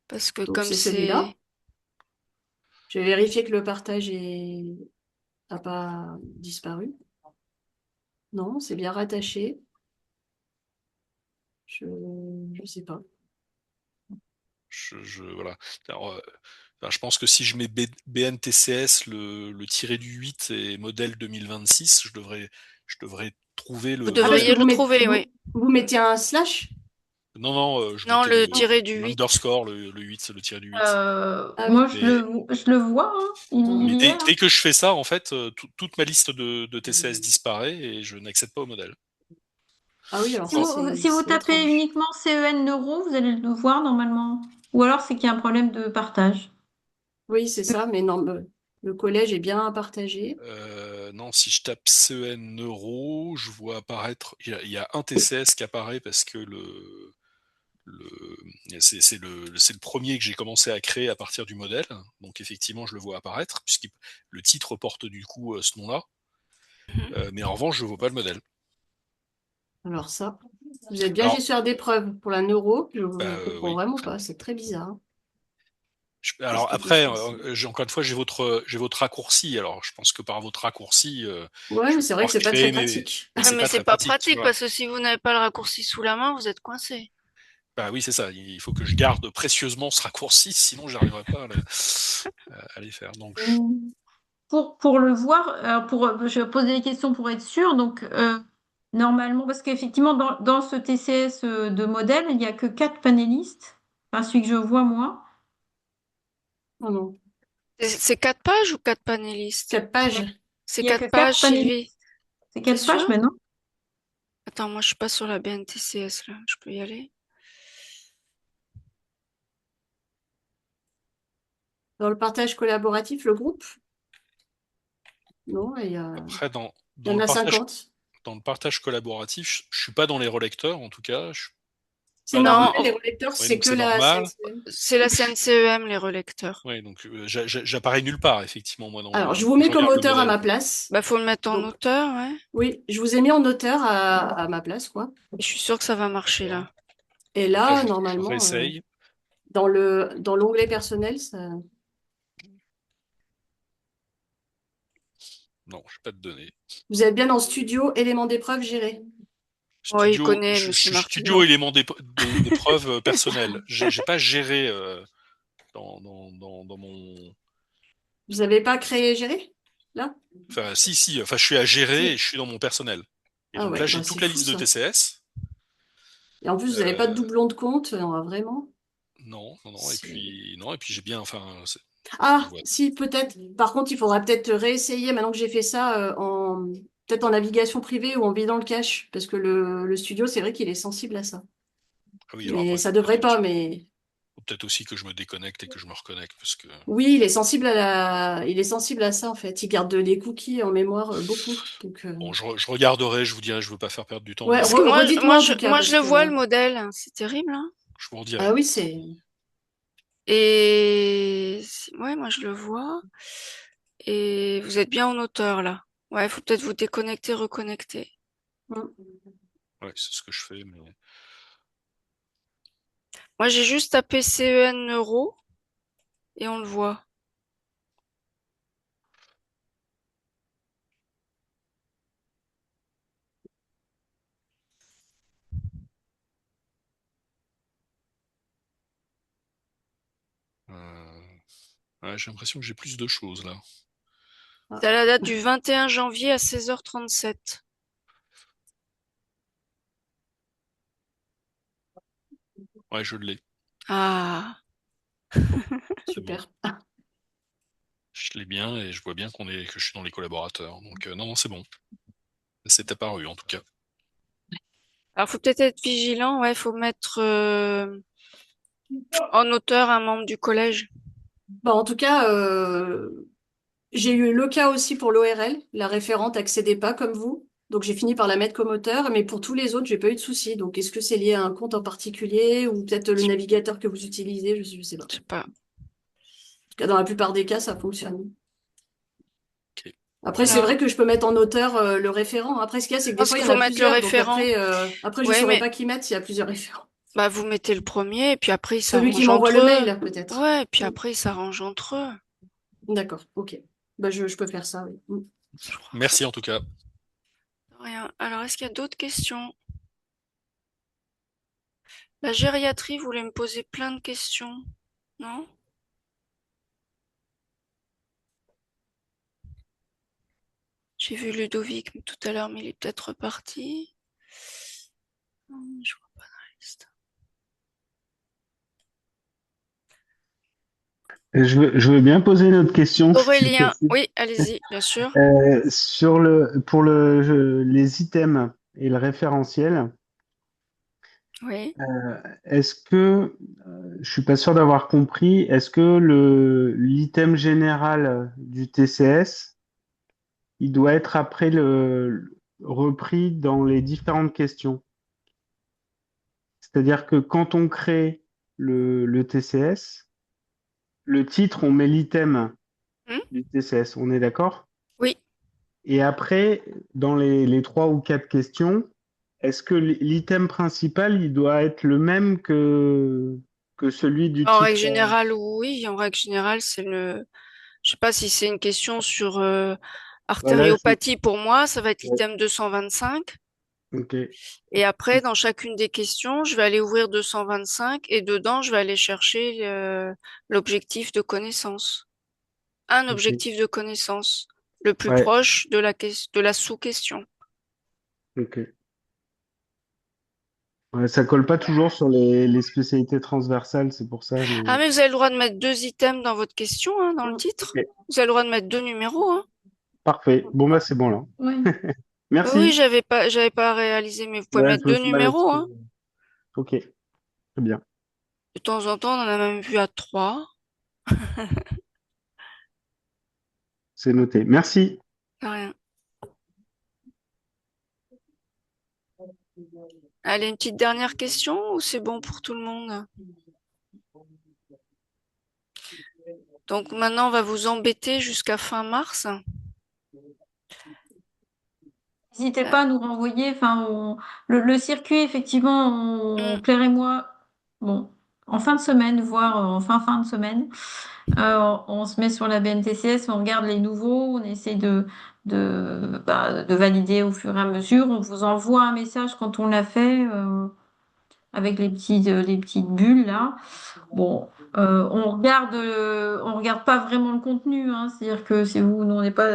Parce que Donc comme c'est celui-là. c'est... Je vais vérifier que le partage a pas disparu. Non, c'est bien rattaché. Je je sais pas. Voilà. Alors, enfin, je pense que si je mets BNTCS, le tiré du 8 et modèle 2026, je devrais trouver Vous Ah, parce que devriez le trouver, oui. vous mettez un slash? Non, non, je Non, mettais le tiré du 8. l'underscore, le 8, c'est le tiré du 8. Ah oui. Moi, Mais, je le vois, hein. Il mais y est là. dès que je fais ça, en fait, toute ma liste de TCS disparaît et je n'accède pas au modèle. Ah oui, alors Si ça, vous, si vous c'est tapez étrange. uniquement CEN Neuro, vous allez le voir normalement. Ou alors c'est qu'il y a un problème de partage. Oui, c'est ça, mais non, le collège est bien partagé. Non, si je tape CEN Neuro, je vois apparaître. Il y a un TCS qui apparaît parce que le c'est le premier que j'ai commencé à créer à partir du modèle. Donc effectivement, je le vois apparaître puisque le titre porte du coup ce nom-là. Mais en revanche, je ne vois pas le modèle. Alors ça, vous êtes bien Alors, gestionnaire d'épreuves pour la neuro, je comprends oui. vraiment pas, c'est très bizarre. Qu'est-ce Alors qui peut se après, passer? encore une fois, j'ai votre raccourci. Alors je pense que par votre raccourci, Ouais, je mais vais c'est vrai que pouvoir c'est pas très créer pratique. mais Ouais, c'est mais pas c'est très pas pratique. pratique Voilà. parce que si vous n'avez pas le raccourci sous la main, vous êtes coincé. Bah oui, c'est ça. Il faut que je garde précieusement ce raccourci, sinon j'arriverai pas à les faire. Donc, Pour le voir, je vais poser des questions pour être sûre. Donc, normalement, parce qu'effectivement, dans ce TCS de modèle, il n'y a que 4 panélistes. Enfin, celui que je vois, moi. Non, non. C'est 4 pages ou 4 panélistes? 4 pages. C'est Il n'y a 4 que pages, 4 panélistes. Sylvie. C'est T'es 4 pages sûr? maintenant? Attends, moi je suis pas sur la BNTCS là. Je peux y aller? Dans le partage collaboratif, le groupe? Non, après, il y en a 50. dans le partage collaboratif, je suis pas dans les relecteurs, en tout cas. C'est Ah non, normal, Non, les relecteurs, ouais, c'est donc que c'est la normal. CNCM. c'est la CNCEM, les relecteurs. Ouais, donc j'apparais nulle part, effectivement, moi, Alors, je quand vous mets je comme regarde le auteur à modèle. ma place. Bah, faut le mettre en Donc, auteur, ouais. oui, je vous ai mis en auteur à ma place, quoi. Je suis sûre que ça va marcher D'accord. là. Et Donc là, là, je normalement, réessaye. dans l'onglet personnel, ça... Non, je n'ai pas de données. vous êtes bien en studio, éléments d'épreuve gérés. Ouais, il Studio, connaît, je Monsieur suis studio Martineau. élément d'épreuve personnelle. J'ai pas géré dans mon. Vous n'avez pas créé et géré, là? Enfin, si. Enfin, je suis à gérer et Si. je suis dans mon personnel. Et Ah donc là, ouais, j'ai bah toute c'est la fou, liste de ça. TCS. Et en plus, vous n'avez pas de Euh, doublon de compte, vraiment? non. Et C'est... puis non. Et puis j'ai bien. Enfin, Ah, voilà. si, peut-être. Par contre, il faudra peut-être réessayer, maintenant que j'ai fait ça, peut-être en navigation privée ou en bidant le cache, parce que le studio, c'est vrai qu'il est sensible à ça. Ah oui. Alors Mais après, ça devrait pas, mais faut peut-être aussi que je me déconnecte et que je me reconnecte parce que. oui, il est sensible à ça, en fait. Il garde les cookies en mémoire beaucoup. Donc, Bon, je regarderai. Je vous dirai. Je veux pas faire perdre du temps, ouais, mais Parce que redites-moi en tout cas, moi, je parce le que, vois le modèle. C'est terrible, hein. je vous redirai. ah oui, c'est, Et ouais, moi je le vois. Et vous êtes bien en auteur là. Ouais, il faut peut-être vous déconnecter, reconnecter. Ouais, c'est ce que je fais, mais. Moi j'ai juste tapé CEN Neuro et on le voit. Ouais, j'ai l'impression que j'ai plus de choses là. C'est à la date du 21 janvier à 16h37. Ouais, je l'ai. Ah, C'est bon. super. Je l'ai bien et je vois bien que je suis dans les collaborateurs. Donc non, c'est bon. C'est apparu en tout cas. alors faut peut-être être vigilant. Ouais, faut mettre en auteur un membre du collège. Bon, en tout cas, j'ai eu le cas aussi pour l'ORL. La référente accédait pas comme vous. Donc, j'ai fini par la mettre comme auteur. Mais pour tous les autres, j'ai pas eu de souci. Donc, est-ce que c'est lié à un compte en particulier ou peut-être le navigateur que vous utilisez? Je sais pas. En Je sais pas. tout cas, dans la plupart des cas, ça fonctionne. Ok. Après, c'est Alors, vrai que je peux mettre en auteur le référent. Après, ce qu'il y a, c'est je que des pense fois, il qu'il y en faut a mettre le plusieurs. Donc, référent. après, je Ouais, saurais mais pas qui mettre s'il y a plusieurs référents. bah vous mettez le premier et puis après ils Celui qui s'arrangent m'envoie entre le eux. mail, peut-être. Ouais, et puis après ils s'arrangent entre eux. D'accord, ok. Bah, je peux faire ça, oui. Je crois. Merci en tout cas. Rien. Alors, est-ce qu'il y a d'autres questions? La gériatrie voulait me poser plein de questions, non? J'ai vu Ludovic tout à l'heure, mais il est peut-être reparti. Je vois pas dans la liste. Je veux bien poser une autre question, si c'est Aurélien, possible. oui, allez-y, bien sûr. Les items et le référentiel, Oui. est-ce que, je suis pas sûr d'avoir compris, est-ce que l'item général du TCS, il doit être après repris dans les différentes questions? C'est-à-dire que quand on crée le TCS, le titre, on met l'item Hmm. du TCS, on est d'accord? Oui. Et après, dans les trois ou quatre questions, est-ce que l'item principal, il doit être le même que celui du En règle titre? générale, oui. En règle générale, je sais pas si c'est une question sur Voilà, artériopathie pour moi, ça va être l'item 225. ok, Et après, dans chacune des questions, je vais aller ouvrir 225 et dedans, je vais aller chercher l'objectif de connaissance. Un ok. objectif de connaissance, le plus Ouais, proche de la sous-question. ok. Ouais, ça colle pas toujours sur les spécialités transversales, c'est pour ça. Ah, mais vous avez le droit de mettre deux items dans votre question, hein, dans le titre. Ok, Vous avez le droit de mettre deux numéros, hein. parfait. Bon, bah, c'est bon là. Oui. Oui, Merci. j'avais pas réalisé, mais vous pouvez Ouais, mettre je me deux suis mal numéros, exprimé. hein. Ok, très bien. De temps en temps, on en a même vu à trois. C'est noté. Merci. De rien. Allez, une petite dernière question ou c'est bon pour tout le monde? Donc maintenant, on va vous embêter jusqu'à fin mars. N'hésitez pas à nous renvoyer. Enfin, le circuit, effectivement, Claire et moi, bon, en fin de semaine, voire en fin de semaine, on se met sur la BNTCS, on regarde les nouveaux, on essaie de valider au fur et à mesure. On vous envoie un message quand on l'a fait, avec les petites bulles là. Bon, on regarde pas vraiment le contenu, hein, c'est-à-dire que c'est vous, nous, on n'est pas,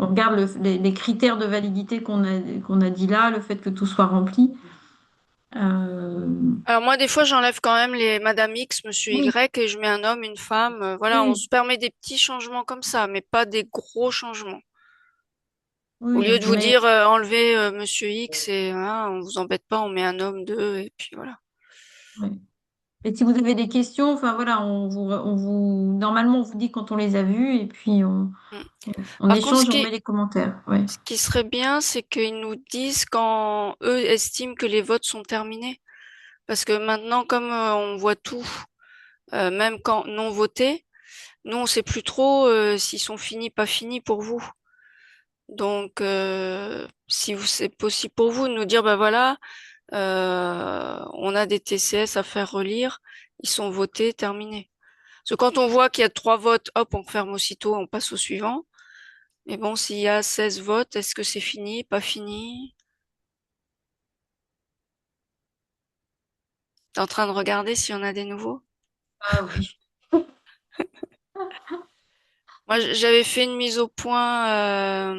on regarde les critères de validité qu'on a dit là, le fait que tout soit rempli. Euh, Alors moi, des fois, j'enlève quand même les Madame X, Monsieur oui, Y et je mets un homme, une femme. Voilà, on oui, se permet des petits changements comme ça, mais pas des gros changements. Au oui, lieu de vous mais dire enlevez Monsieur X et hein, on vous embête pas, on met un homme, deux et puis voilà. ouais. Et si vous avez des questions, enfin voilà, normalement, on vous dit quand on les a vus et puis Mm. on Par contre, échange et on met les commentaires. Ouais. ce qui serait bien, c'est qu'ils nous disent quand eux estiment que les votes sont terminés. Parce que maintenant, comme on voit tout, même quand non voté, nous, on sait plus trop s'ils sont finis, pas finis pour vous. Donc, si c'est possible pour vous de nous dire, bah voilà, on a des TCS à faire relire, ils sont votés, terminés. Parce que quand on voit qu'il y a 3 votes, hop, on ferme aussitôt, on passe au suivant. Mais bon, s'il y a 16 votes, est-ce que c'est fini, pas fini? T'es en train de regarder s'il y en a des nouveaux? Ah oui. Moi, j'avais fait une mise au point,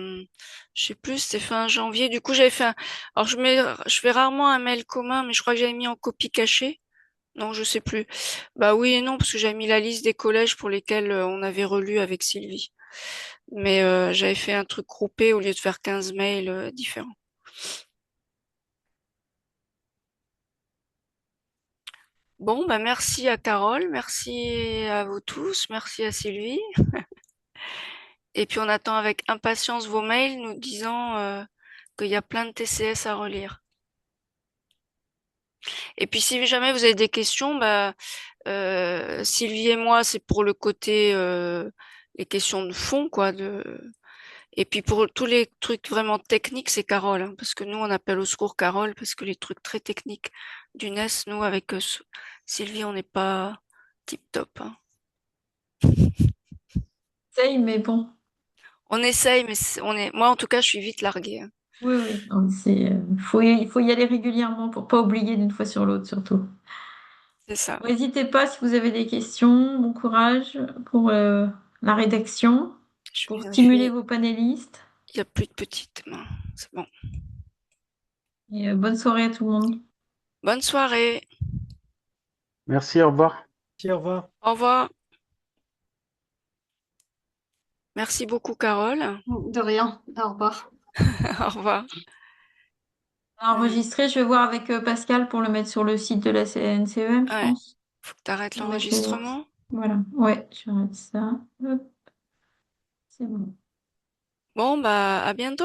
je sais plus, c'était fin janvier. Du coup, j'avais fait alors je fais rarement un mail commun, mais je crois que j'avais mis en copie cachée. Non, je sais plus. Bah oui et non, parce que j'avais mis la liste des collèges pour lesquels on avait relu avec Sylvie. Mais j'avais fait un truc groupé au lieu de faire 15 mails différents. Bon, bah merci à Carole, merci à vous tous, merci à Sylvie. Et puis on attend avec impatience vos mails nous disant qu'il y a plein de TCS à relire. Et puis si jamais vous avez des questions, bah Sylvie et moi, c'est pour le côté les questions de fond, quoi. Et puis pour tous les trucs vraiment techniques, c'est Carole, hein, parce que nous on appelle au secours Carole parce que les trucs très techniques du NES, nous avec Sylvie, on n'est pas tip top, hein. Essaye, mais bon. On essaye, mais moi en tout cas, je suis vite larguée, hein. Oui, oui. Non, il faut y aller régulièrement pour pas oublier d'une fois sur l'autre, surtout. C'est ça. Bon, n'hésitez pas si vous avez des questions. Bon courage pour la rédaction, Je pour stimuler vérifie. vos panélistes. Il n'y a plus de petites mains. C'est bon. Et bonne soirée à tout le monde. Bonne soirée. Merci, au revoir. Au revoir. Au revoir. Merci beaucoup, Carole. De rien. Au revoir. Au revoir. Enregistré, je vais voir avec Pascal pour le mettre sur le site de la CNCEM, je Ouais. pense. Faut que tu arrêtes On va mettre les dates. l'enregistrement. Voilà. Ouais, j'arrête ça. Hop, c'est bon. Bon, bah, à bientôt.